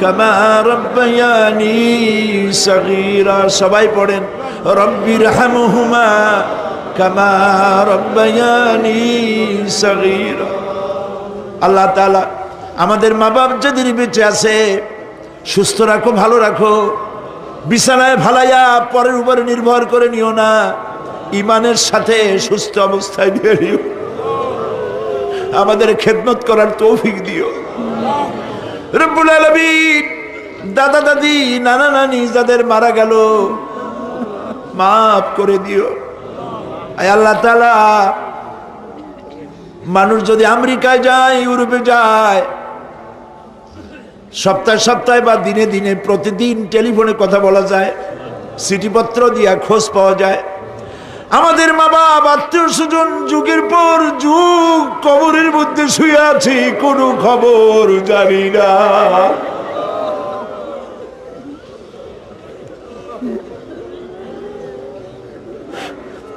কামা রব্বায়ানি সগীরা। সবাই পড়েন, রব্বির হামহুমা কামা রব্বায়ানি সগীরা। আল্লাহ তাআলা, আমাদের মা বাপ যাদের বেঁচে আছে, সুস্থ রাখো, ভালো রাখো। বিছানায় ভালাইয়া পরের উপরে নির্ভর করে নিও না, ইমানের সাথে সুস্থ অবস্থায় নিয়ে নিও। আমাদের খেদমত করার তৌফিক দিও রব্বুল আলামিন। দাদা দাদি, নানা নানি যাদের মারা গেল, মাফ করে দিও। আয় আল্লাহ তাআলা, মানুষ যদি আমেরিকায় যায়, ইউরোপে যায়, সপ্তাহে সপ্তাহে বা দিনে দিনে প্রতিদিন টেলিফোনে কথা বলা যায়, চিঠিপত্র দিয়া খোঁজ পাওয়া যায়। আমাদের মা বাপ, আত্মীয় স্বজন যুগের পর যুগ কবরের মধ্যে শুয়ে আছে, কোনো খবর জানি না।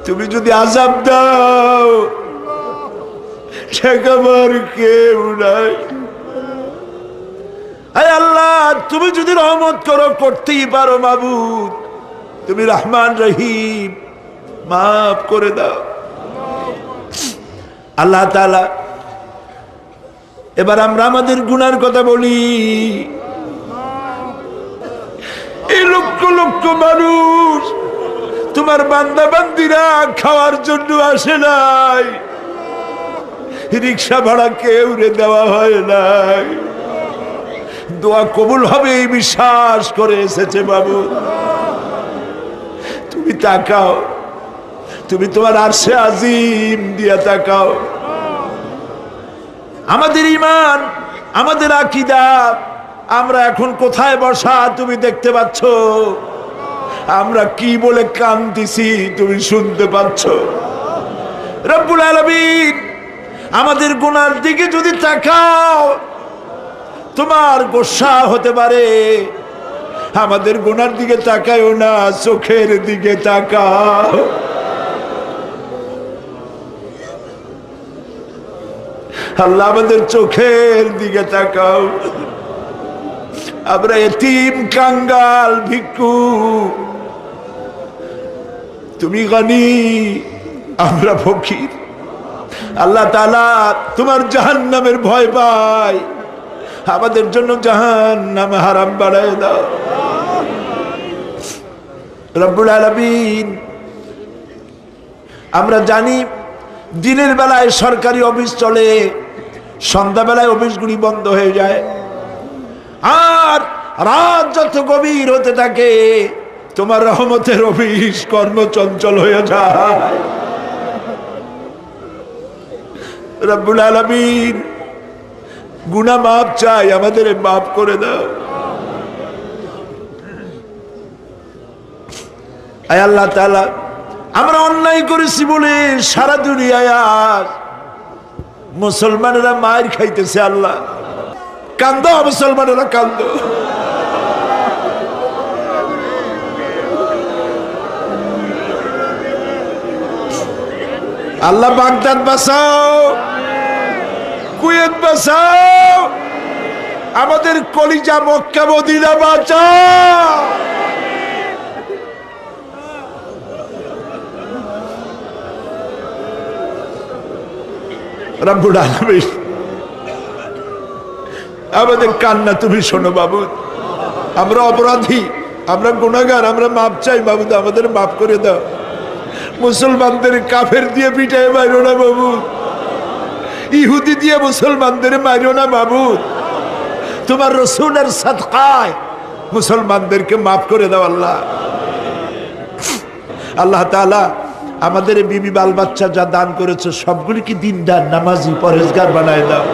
তুমি যদি আযাব দাও, ঠেকাবার কেউ নাই। আয় আল্লাহ, তুমি যদি রহমত করো, করতেই পারো মাবুদ, তুমি রহমান রহিম, মাফ করে দাও। আল্লাহ তাআলা, এবার আমরা আমাদের গুনার কথা বলি। এই লক্ষ লক্ষ মানুষ তোমার বান্দা বান্দিরা খাওয়ার জন্য আসে নাই, রিক্সা ভাড়া কেউ রে দেওয়া হয় নাই, দোয়া কবুল হবে এই বিশ্বাস করে এসেছে বাবু। তুমি তাকাও, তুমি তোমার আরশে আজিম দিয়া তাকাও। আমাদের ঈমান, আমাদের আকীদা, আমরা এখন কোথায় বসা তুমি দেখতে পাচ্ছ। আমরা কি বলে কাঁদতেছি তুমি শুনতে পাচ্ছ। রব্বুল আলামিন আমাদের গুনার দিকে যদি তাকাও তোমার গোসা হতে পারে। আমাদের গুনার দিকে তাকায়ও না, চোখের দিকে তাকাও। আল্লাহ আমাদের চোখের দিকে তাকাও। আমরা এতিম, কাঙ্গাল, ভিক্ষু, তুমি গনি, আমরা ফকির। আল্লাহ তাআলা তোমার জাহান্নামের ভয় পায়, আমাদের জন্য জাহান্নাম হারাম বানায় দাও। রব্বুল আলামিন আমরা জানি দিনের বেলায় সরকারি অফিস চলে, সন্ধ্যাবেলায় অফিসগুলি বন্ধ হয়ে যায়, আর রাত যত গভীর হতে থাকে তোমার রহমতের অফিস কর্মচঞ্চল হয়ে যায়। রব্বুল আলামিন গুনাহ মাফ চাই, আমাদের মাফ করে দাও। আয় আল্লাহ তাআলা, আমরা অন্যায় করেছি বলে সারা দুনিয়ায় আজ মুসলমানেরা মার খাইতেছে। আল্লাহ কান্দো, মুসলমানেরা কান্দো। আল্লাহ বাগদাদ বাঁচাও, কুয়েত বাঁচাও, আমাদের কলিজা মক্কা মদিনা বাঁচাও। রব্বুল আলামিন আমাদের কান্না তুমি শোনো বাবু। আমরা অপরাধী, আমরা গুনাহগার, আমরা মাপ চাই বাবু, আমাদের মাফ করে দাও। মুসলমানদের কাফের দিয়ে পিটায় মারো না বাবু, ইহুদি দিয়ে মুসলমানদের মারো না বাবু। তোমার রসুলের সাদকায় মুসলমানদেরকে মাফ করে দাও আল্লাহ। আল্লাহ তাআলা আমাদের বিবি বাল বাচ্চা যা দান করেছে সবগুলিকে দিনদার, নামাজি, পরহেজগার বানায় দাও।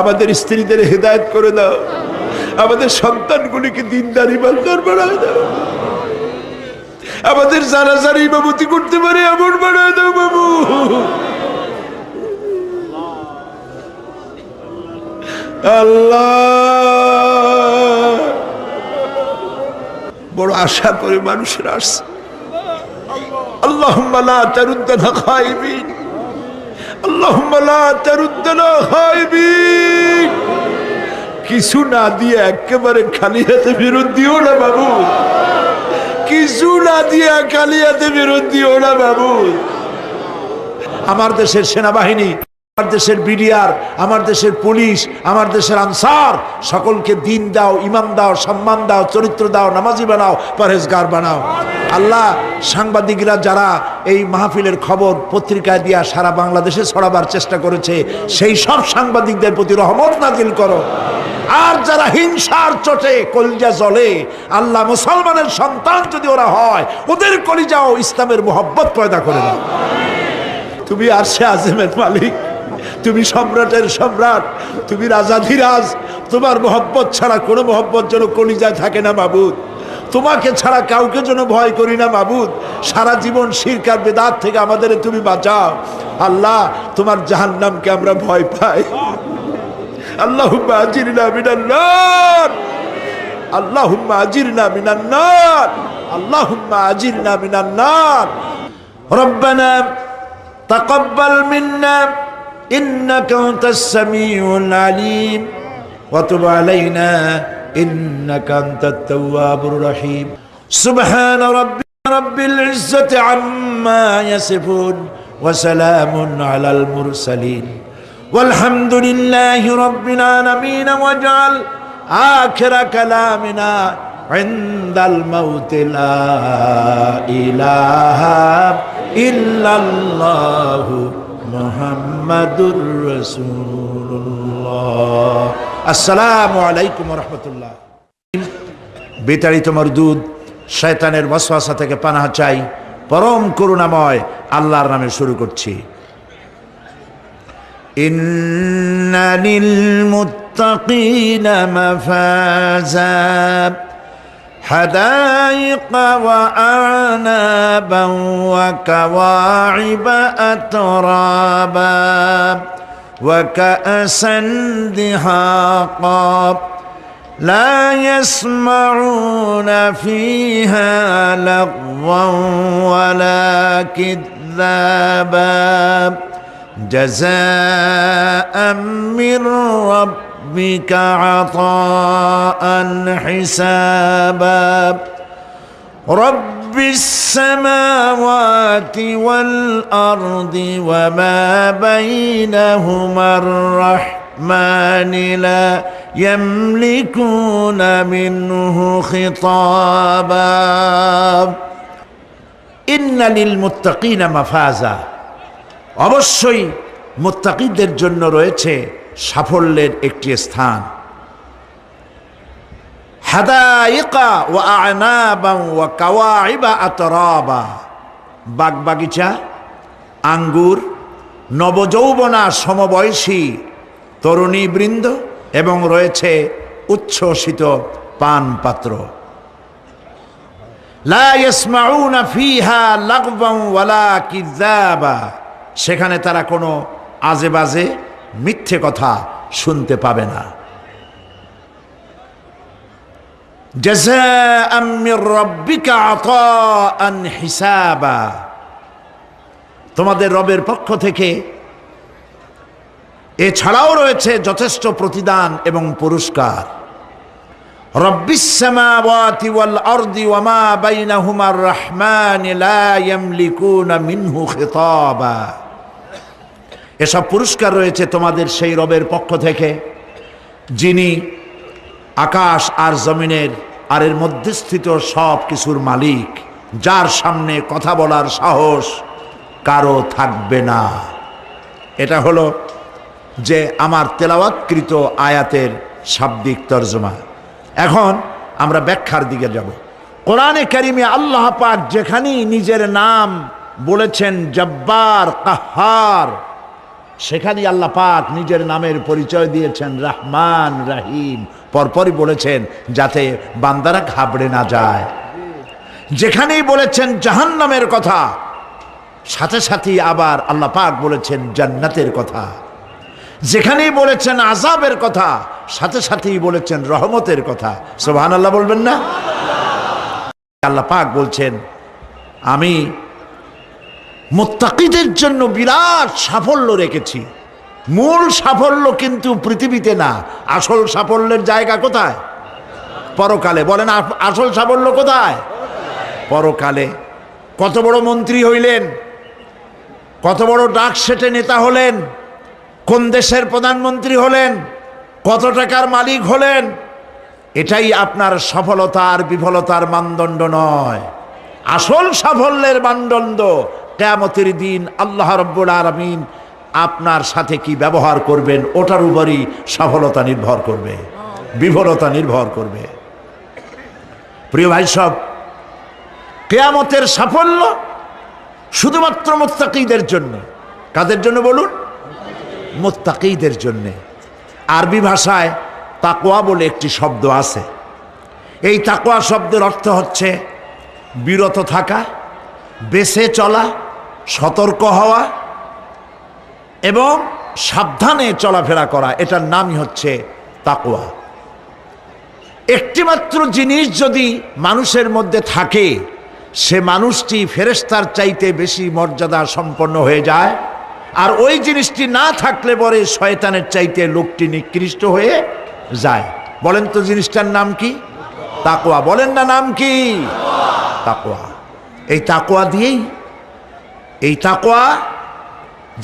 আমাদের স্ত্রীদের হেদায়েত করে দাও, আমাদের সন্তানগুলিকে দিনদার, ইমানদার বানায় দাও। আমাদের যারা যারা ইমামতি করতে পারে এমন বানায় দাও বাবু। আল্লাহ বড় আশা করে মানুষের আসছে। আল্লাহুম্মা লা তারুদ্দানা খাইবিন, আল্লাহুম্মা লা তারুদ্দানা খাইবিন। কিছু না দিয়ে একেবারে খালি হাতে ফেরত দিও না বাবু, কিছু না দিয়ে খালি হাতে ফেরত দিও না বাবু। আমার দেশের সেনাবাহিনী, আমার দেশের বিডিআর, আমার দেশের পুলিশ, আমার দেশের আনসার সকলকে দিন দাও, ইমাম দাও, সম্মান দাও, চরিত্র দাও, নামাজি বানাও, পরহেজগার বানাও। আল্লাহ সাংবাদিকরা যারা এই মাহফিলের খবর পত্রিকায় দিয়া সারা বাংলাদেশে ছড়াবার চেষ্টা করেছে, সেই সব সাংবাদিকদের প্রতি রহমত নাজিল করো। আর যারা হিংসার চোটে কলিজা জ্বলে, আল্লাহ মুসলমানের সন্তান যদি ওরা হয়, ওদের কলিজাও ইসলামের মোহব্বত পয়দা করে দাও। তুমি আরশে আযমের মালিক, তুমি সম্রাটের সম্রাট, তুমি রাজাধিরাজ। তোমার মোহব্বত ছাড়া কোনো মোহব্বত যেন কলিজায় থাকে না মাবুদ। তোমাকে ছাড়া কাউকে যেন ভয় করি না মাবুদ। সারা জীবন শিরক আর বিদআত থেকে আমাদের তুমি বাঁচাও আল্লাহ। তোমার জাহান্নামকে আমরা ভয় পাই। আল্লাহুম্মা আজিরনা মিনান নার, আল্লাহুম্মা আজিরনা মিনান নার, আল্লাহুম্মা আজিরনা মিনান নার। রব্বানা তাকাব্বাল মিন্না ইন্নাকা আনতাস সামিউল আলিম ওয়া তুব আলাইনা ইন্নাকা আনতাত তাওয়াবুর রহিম। সুবহান রাব্বিল ইজ্জাতি আম্মা ইয়াসিফুন ওয়া সালামুন আলাল মুরসালিন ওয়ালহামদুলিল্লাহি রাব্বিল আলামিন। ওয়াজআল আখিরা কালামিনা ইনদাল মাউত লা ইলাহা ইল্লাল্লাহু মুহাম্মাদুর রাসূলুল্লাহ। আসসালামু আলাইকুম রহমতুল্লাহ। বিতাড়িত মরদুদ শয়তানের ওয়াসওয়াসা থেকে পানাহ চাই পরম করুণাময় আল্লাহর নামে শুরু করছি। ইন্না লিল মুত্তাকিনা মাফাজা হাদাইকা ওয়া আনাবান ওয়া কাওয়াইবা আতরাবা ওয়া কাআসান দিহাকা لا يسمعون فيها لغوا ولا كذابا جزاء من ربك عطاء حسابا رب السماوات والأرض وما بينهما الرحمن لا يملكون منه خطابا إن للمتقين مفازا অবশ্যই মুত্তাকিদের জন্য রয়েছে সাফল্যের একটি স্থান। হাদাইকা ওয়া আনাবান ওয়া কাওয়াইবা আতরাবা, বাগবাগিচা, আঙ্গুর, নবযৌবনা সমবয়সী তরুণী বৃন্দ এবং রয়েছে উচ্ছ্বসিত পান পাত্র। লা ইয়াসমাউনা ফিহা লাগওয়ান ওয়ালা কিযাবা, সেখানে তারা কোনো আজে বাজে মিথ্যে কথা শুনতে পাবে না। জাযাআম মির রাব্বিকা আতাআন হিসাবা, তোমাদের রবের পক্ষ থেকে এছাড়াও রয়েছে যথেষ্ট প্রতিদান এবং পুরস্কার। রব্বিস সামাওয়াতি ওয়াল আরদি ওয়া মা বাইনাহুমার রহমান লা ইয়ামলিকুনা মিনহু খিতাবা, এসব পুরস্কার রয়েছে তোমাদের সেই রবের পক্ষ থেকে যিনি আকাশ আর জমিনের আর এর মধ্যস্থিত সব কিছুর মালিক, যার সামনে কথা বলার সাহস কারো থাকবে না। এটা হলো যে আমার তেলাওয়াতকৃত আয়াতের শাব্দিক তর্জমা। এখন আমরা ব্যাখ্যার দিকে যাব। কোরআনে কারিমে আল্লাহ পাক যেখানেই নিজের নাম বলেছেন জব্বার, কাহ্হার, সেখানেই আল্লাহ পাক নিজের নামের পরিচয় দিয়েছেন রহমান, রহিম, পরপরই বলেছেন যাতে বান্দারা ঘাবড়ে না যায়। যেখানেই বলেছেন জাহান্নামের কথা, সাথে সাথেই আবার আল্লাহ পাক বলেছেন জান্নাতের কথা। যেখানেই বলেছেন আযাবের কথা, সাথে সাথেই বলেছেন রহমতের কথা। সুবহানাল্লাহ বলবেন না? আল্লাহ পাক বলছেন আমি মুত্তাকিদের জন্য বিরাট সাফল্য রেখেছি। মূল সাফল্য কিন্তু পৃথিবীতে না, আসল সাফল্যের জায়গা কোথায়? পরকালে। বলেন আসল সাফল্য কোথায়? পরকালে। কত বড় মন্ত্রী হইলেন, কত বড় ডাক সেটে নেতা হলেন, কোন দেশের প্রধানমন্ত্রী হলেন, কত টাকার মালিক হলেন, এটাই আপনার সফলতা আর বিফলতার মানদণ্ড নয়। আসল সাফল্যের মানদণ্ড কিয়ামতের দিন আল্লাহ রাব্বুল আলামিন আপনার সাথে কি ব্যবহার করবেন, ওটার উপরই সফলতা নির্ভর করবে, বিফলতা নির্ভর করবে। প্রিয় ভাই সব, কিয়ামতের সাফল্য শুধুমাত্র মুত্তাকিদের জন্য। কাদের জন্য বলুন? মুত্তাকিদের জন্য। আরবি ভাষায় তাকওয়া বলে একটি শব্দ আছে। এই তাকওয়া শব্দের অর্থ হচ্ছে বিরত থাকা, বেঁচে চলা, সতর্ক হওয়া এবং সাবধানে চলাফেরা করা, এটার নামই হচ্ছে তাকওয়া। একটিমাত্র জিনিস যদি মানুষের মধ্যে থাকে, সে মানুষটি ফেরেশতার চাইতে বেশি মর্যাদা সম্পন্ন হয়ে যায়, আর ওই জিনিসটি না থাকলে পরে শয়তানের চাইতে লোকটি নিকৃষ্ট হয়ে যায়। বলেন তো জিনিসটার নাম কি? তাকওয়া। বলেন না নাম কি? তাকওয়া। এই তাকওয়া দিয়েই, এই তাকওয়া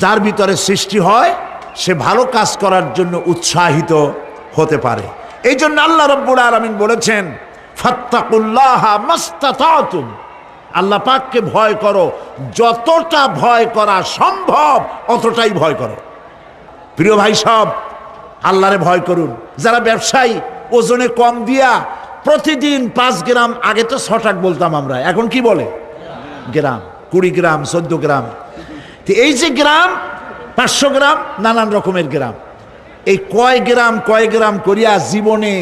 যার ভিতরে সৃষ্টি হয়, সে ভালো কাজ করার জন্য উৎসাহিত হতে পারে। এই জন্য আল্লাহ রাব্বুল আলামিন বলেছেন ফাত্তাকুল্লাহা মাস্তাতাতুম, আল্লাহ পাককে ভয় করো, যতটা ভয় করা সম্ভব অতটাই ভয় করো। প্রিয় ভাই সব, আল্লাহরে ভয় করুন। যারা ব্যবসায়ী ওজনে কম দিয়া প্রতিদিন 5 গ্রাম, আগে তো 6 টাকা বলতাম আমরা, এখন কি বলে গ্রাম, 20 গ্রাম 14 গ্রাম, তো এই যে গ্রাম 500 গ্রাম নানান রকমের গ্রাম, এই কয় গ্রাম করিয়া জীবনে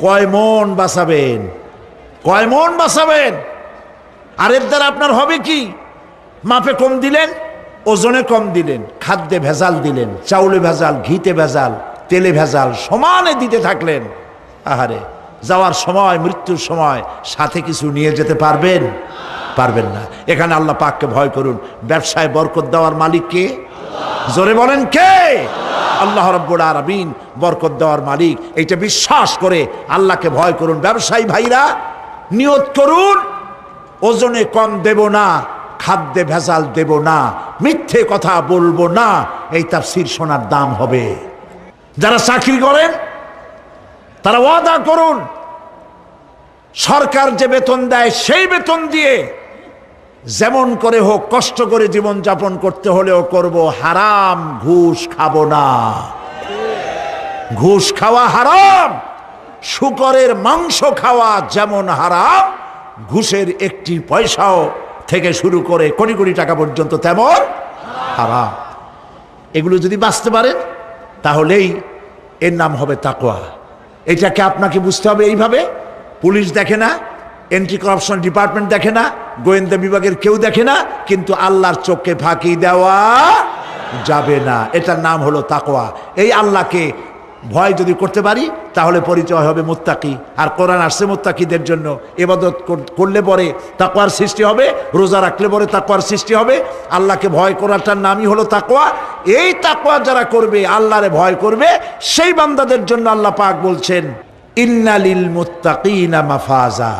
কয় মন বাঁচাবেন, কয় মন বাঁচাবেন? আর এর দ্বারা আপনার হবে কি? মাপে কম দিলেন, ওজনে কম দিলেন, খাদ্যে ভেজাল দিলেন, চাউলে ভেজাল, ঘিতে ভেজাল, তেলে ভেজাল, সমানে দিতে থাকলেন। আহারে, যাওয়ার সময়, মৃত্যুর সময় সাথে কিছু নিয়ে যেতে পারবেন? পারবেন না। এখানে আল্লাহ পাককে ভয় করুন। ব্যবসায় বরকত দেওয়ার মালিক কে? জোরে বলেন কে? আল্লাহ রাব্বুল আলামিন বরকত দেওয়ার মালিক। এইটা বিশ্বাস করে আল্লাহকে ভয় করুন। ব্যবসায়ী ভাইরা নিয়ত করুন, ওজনে কম দেব না, খাদ্যে ভেজাল দেব না, মিথ্যে কথা বলবো না। এই তাফসীর শোনার দাম হবে। যারা চাকরি করেন তারা ওয়াদা করুন, সরকার যে বেতন দেয় সেই বেতন দিয়ে যেমন করে হোক কষ্ট করে জীবন যাপন করতে হলেও করব, হারাম ঘুষ খাবো না। ঘুষ খাওয়া হারাম, শূকরের মাংস খাওয়া যেমন হারাম, ঘুষের একটি পয়সাও থেকে শুরু করে কোটি কোটি টাকা পর্যন্ত তেমন হারাম। এগুলো যদি বাঁচতে পারেন তাহলেই এর নাম হবে তাকওয়া। এটাকে আপনাকে বুঝতে হবে এইভাবে। পুলিশ দেখে না, এন্টি করাপশন ডিপার্টমেন্ট দেখে না, গোয়েন্দা বিভাগের কেউ দেখে না, কিন্তু আল্লাহর চোখে ফাঁকি দেওয়া যাবে না। এটার নাম হলো তাকওয়া। এই আল্লাহকে ভয় যদি করতে পারি তাহলে পরিচয় হবে মুত্তাকি। আর কোরআন আসছে মুত্তাকিদের জন্য। ইবাদত করলে পরে তাকওয়ার সৃষ্টি হবে, রোজা রাখলে পরে তাকওয়ার সৃষ্টি হবে। আল্লাহকে ভয় করাটার নামই হলো তাকওয়া। এই তাকওয়া যারা করবে, আল্লাহরে ভয় করবে, সেই বান্দাদের জন্য আল্লাহ পাক বলছেন ইন্নালিল মুত্তাকিনা মাফাজা।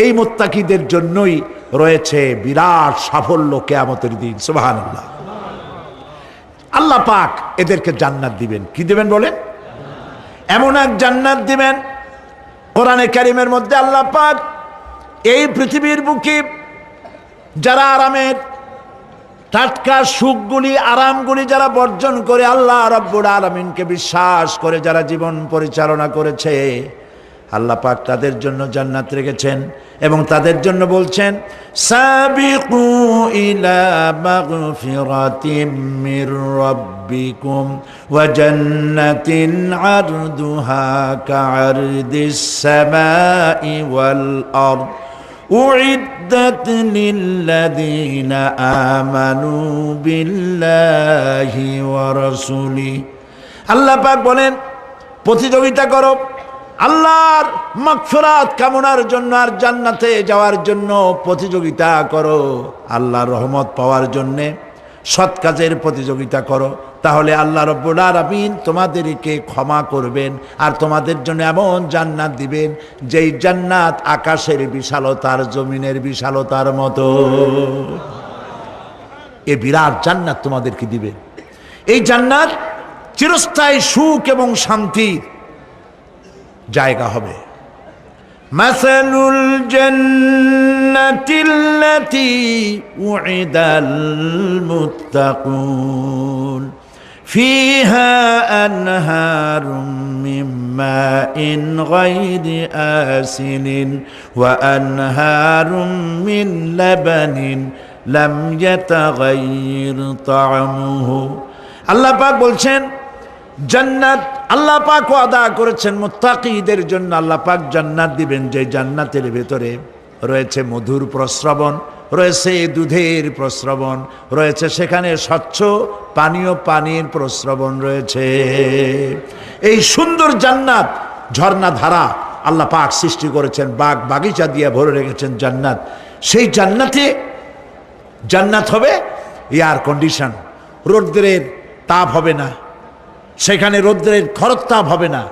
এই মুত্তাকিদের জন্যই রয়েছে বিরাট সাফল্য কিয়ামতের দিন। সুবহানাল্লাহ। আল্লাহ পাক এদেরকে জান্নাত দিবেন। কি দিবেন বলেন? এমন এক জান্নাত দিবেন, কোরআনে কারীমের মধ্যে আল্লাহ পাক এই পৃথিবীর বুকে যারা আরামের টাটকা সুখগুলি, আরামগুলি যারা বর্জন করে আল্লাহ রাব্বুল আলামিনকে বিশ্বাস করে যারা জীবন পরিচালনা করেছে, আল্লাহ পাক তাদের জন্য জান্নাত রেখেছেন। এবং তাদের জন্য বলছেন সাবিকু ইলা মাগফিরাতিম মির রাব্বিকুম ওয়া জান্নাতিন আরদুহা কাআরদিস সামাই ওয়াল আরদ উইদ্দাত লিল্লাযীনা আমানু বিল্লাহি ওয়া রাসূলিহি। আল্লাহ পাক বলেন প্রতিযোগিতা করো আল্লাহর মাগফিরাত কামনার জন্য আর জান্নাতে যাওয়ার জন্য প্রতিযোগিতা করো। আল্লাহর রহমত পাওয়ার জন্য সৎ কাজের প্রতিযোগিতা করো, তাহলে আল্লাহ রাব্বুল আলামিন তোমাদেরকে ক্ষমা করবেন আর তোমাদের জন্য এমন জান্নাত দিবেন যেই জান্নাত আকাশের বিশালতার, জমিনের বিশালতার মতো। এই বিরাট জান্নাত তোমাদেরকে দিবেন। এই জান্নাত চিরস্থায়ী সুখ এবং শান্তির জায়গা হবে। মাসালুল জান্নাতিল্লাতী উইদাল মুত্তাকুন ফিহা আনহারুম মিন মাইন গায়রি আসিনিন ওয়া আনহারুম মিন লাবানিন লাম ইয়াতাগায়্যার তা'আমুহু। আল্লাহ পাক বলছেন জান্নাত আল্লাহ পাক ওয়াদা করেছেন মুত্তাকিদের জন্য। আল্লাহ পাক জান্নাত দিবেন যে জান্নাতের ভেতরে রয়েছে মধুর প্রস্রবণ, রয়েছে দুধের প্রস্রবণ, রয়েছে সেখানে স্বচ্ছ পানীয় পানির প্রস্রবণ রয়েছে। এই সুন্দর জান্নাত, ঝর্ণা ধারা আল্লাহ পাক সৃষ্টি করেছেন, বাগ বাগিচা দিয়ে ভরে রেখেছেন জান্নাত। সেই জান্নাতে জান্নাত হবে এয়ার কন্ডিশন, রৌদ্রের তাপ হবে না সেখানে, রৌদ্রের খরতাপ হবে না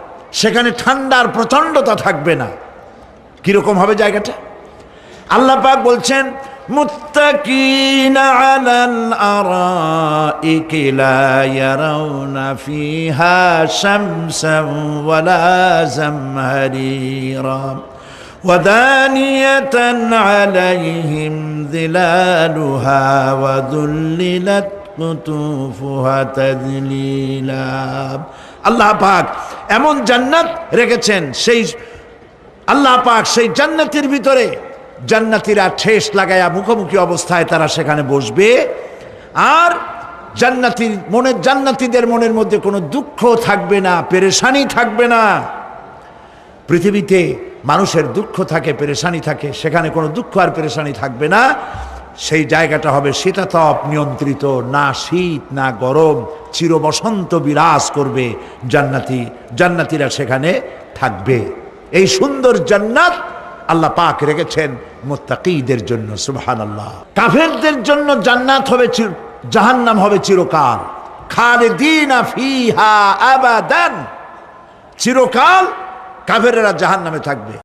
সেখানে, ঠান্ডার প্রচণ্ডতা থাকবে না। কিরকম হবে জায়গাটা? আল্লাহ পাক বলছেন মুত্তাকিনা আলাল আরাইকি লা ইয়ারাউনা ফিহা শামসান ওয়ালা জামহারিরা ওয়াদানিয়াতান আলাইহিম যিলালুহা ওয়াযুল্লিলাত কুতুফুহা তাযলিলা। আল্লাহ পাক এমন জান্নাত রেখেছেন, সেই আল্লাহ পাক সেই জান্নাতের ভিতরে জান্নাতীরা ঠেস লাগায়া মুখোমুখি অবস্থায় তারা সেখানে বসবে। আর জান্নাতীদের মনের মধ্যে কোনো দুঃখ থাকবে না, পেরেশানি থাকবে না। পৃথিবীতে মানুষের দুঃখ থাকে, পেরেশানি থাকে, সেখানে কোনো দুঃখ আর পেরেশানি থাকবে না। সেই জায়গাটা হবে শীতাতপ নিয়ন্ত্রিত, না শীত না গরম, চির বসন্ত বিরাজ করবে। জান্নাতীরা সেখানে থাকবে। এই সুন্দর জান্নাত আল্লাহ পাক রেখেছেন মুত্তাকীদের জন্য। সুবহানাল্লাহ। কাফেরদের জন্য জান্নাত হবে, জাহান্নাম হবে চিরকাল। খালিদিনা ফিহা আবাদান, চিরকাল কাফেরেরা জাহান্নামে থাকবে।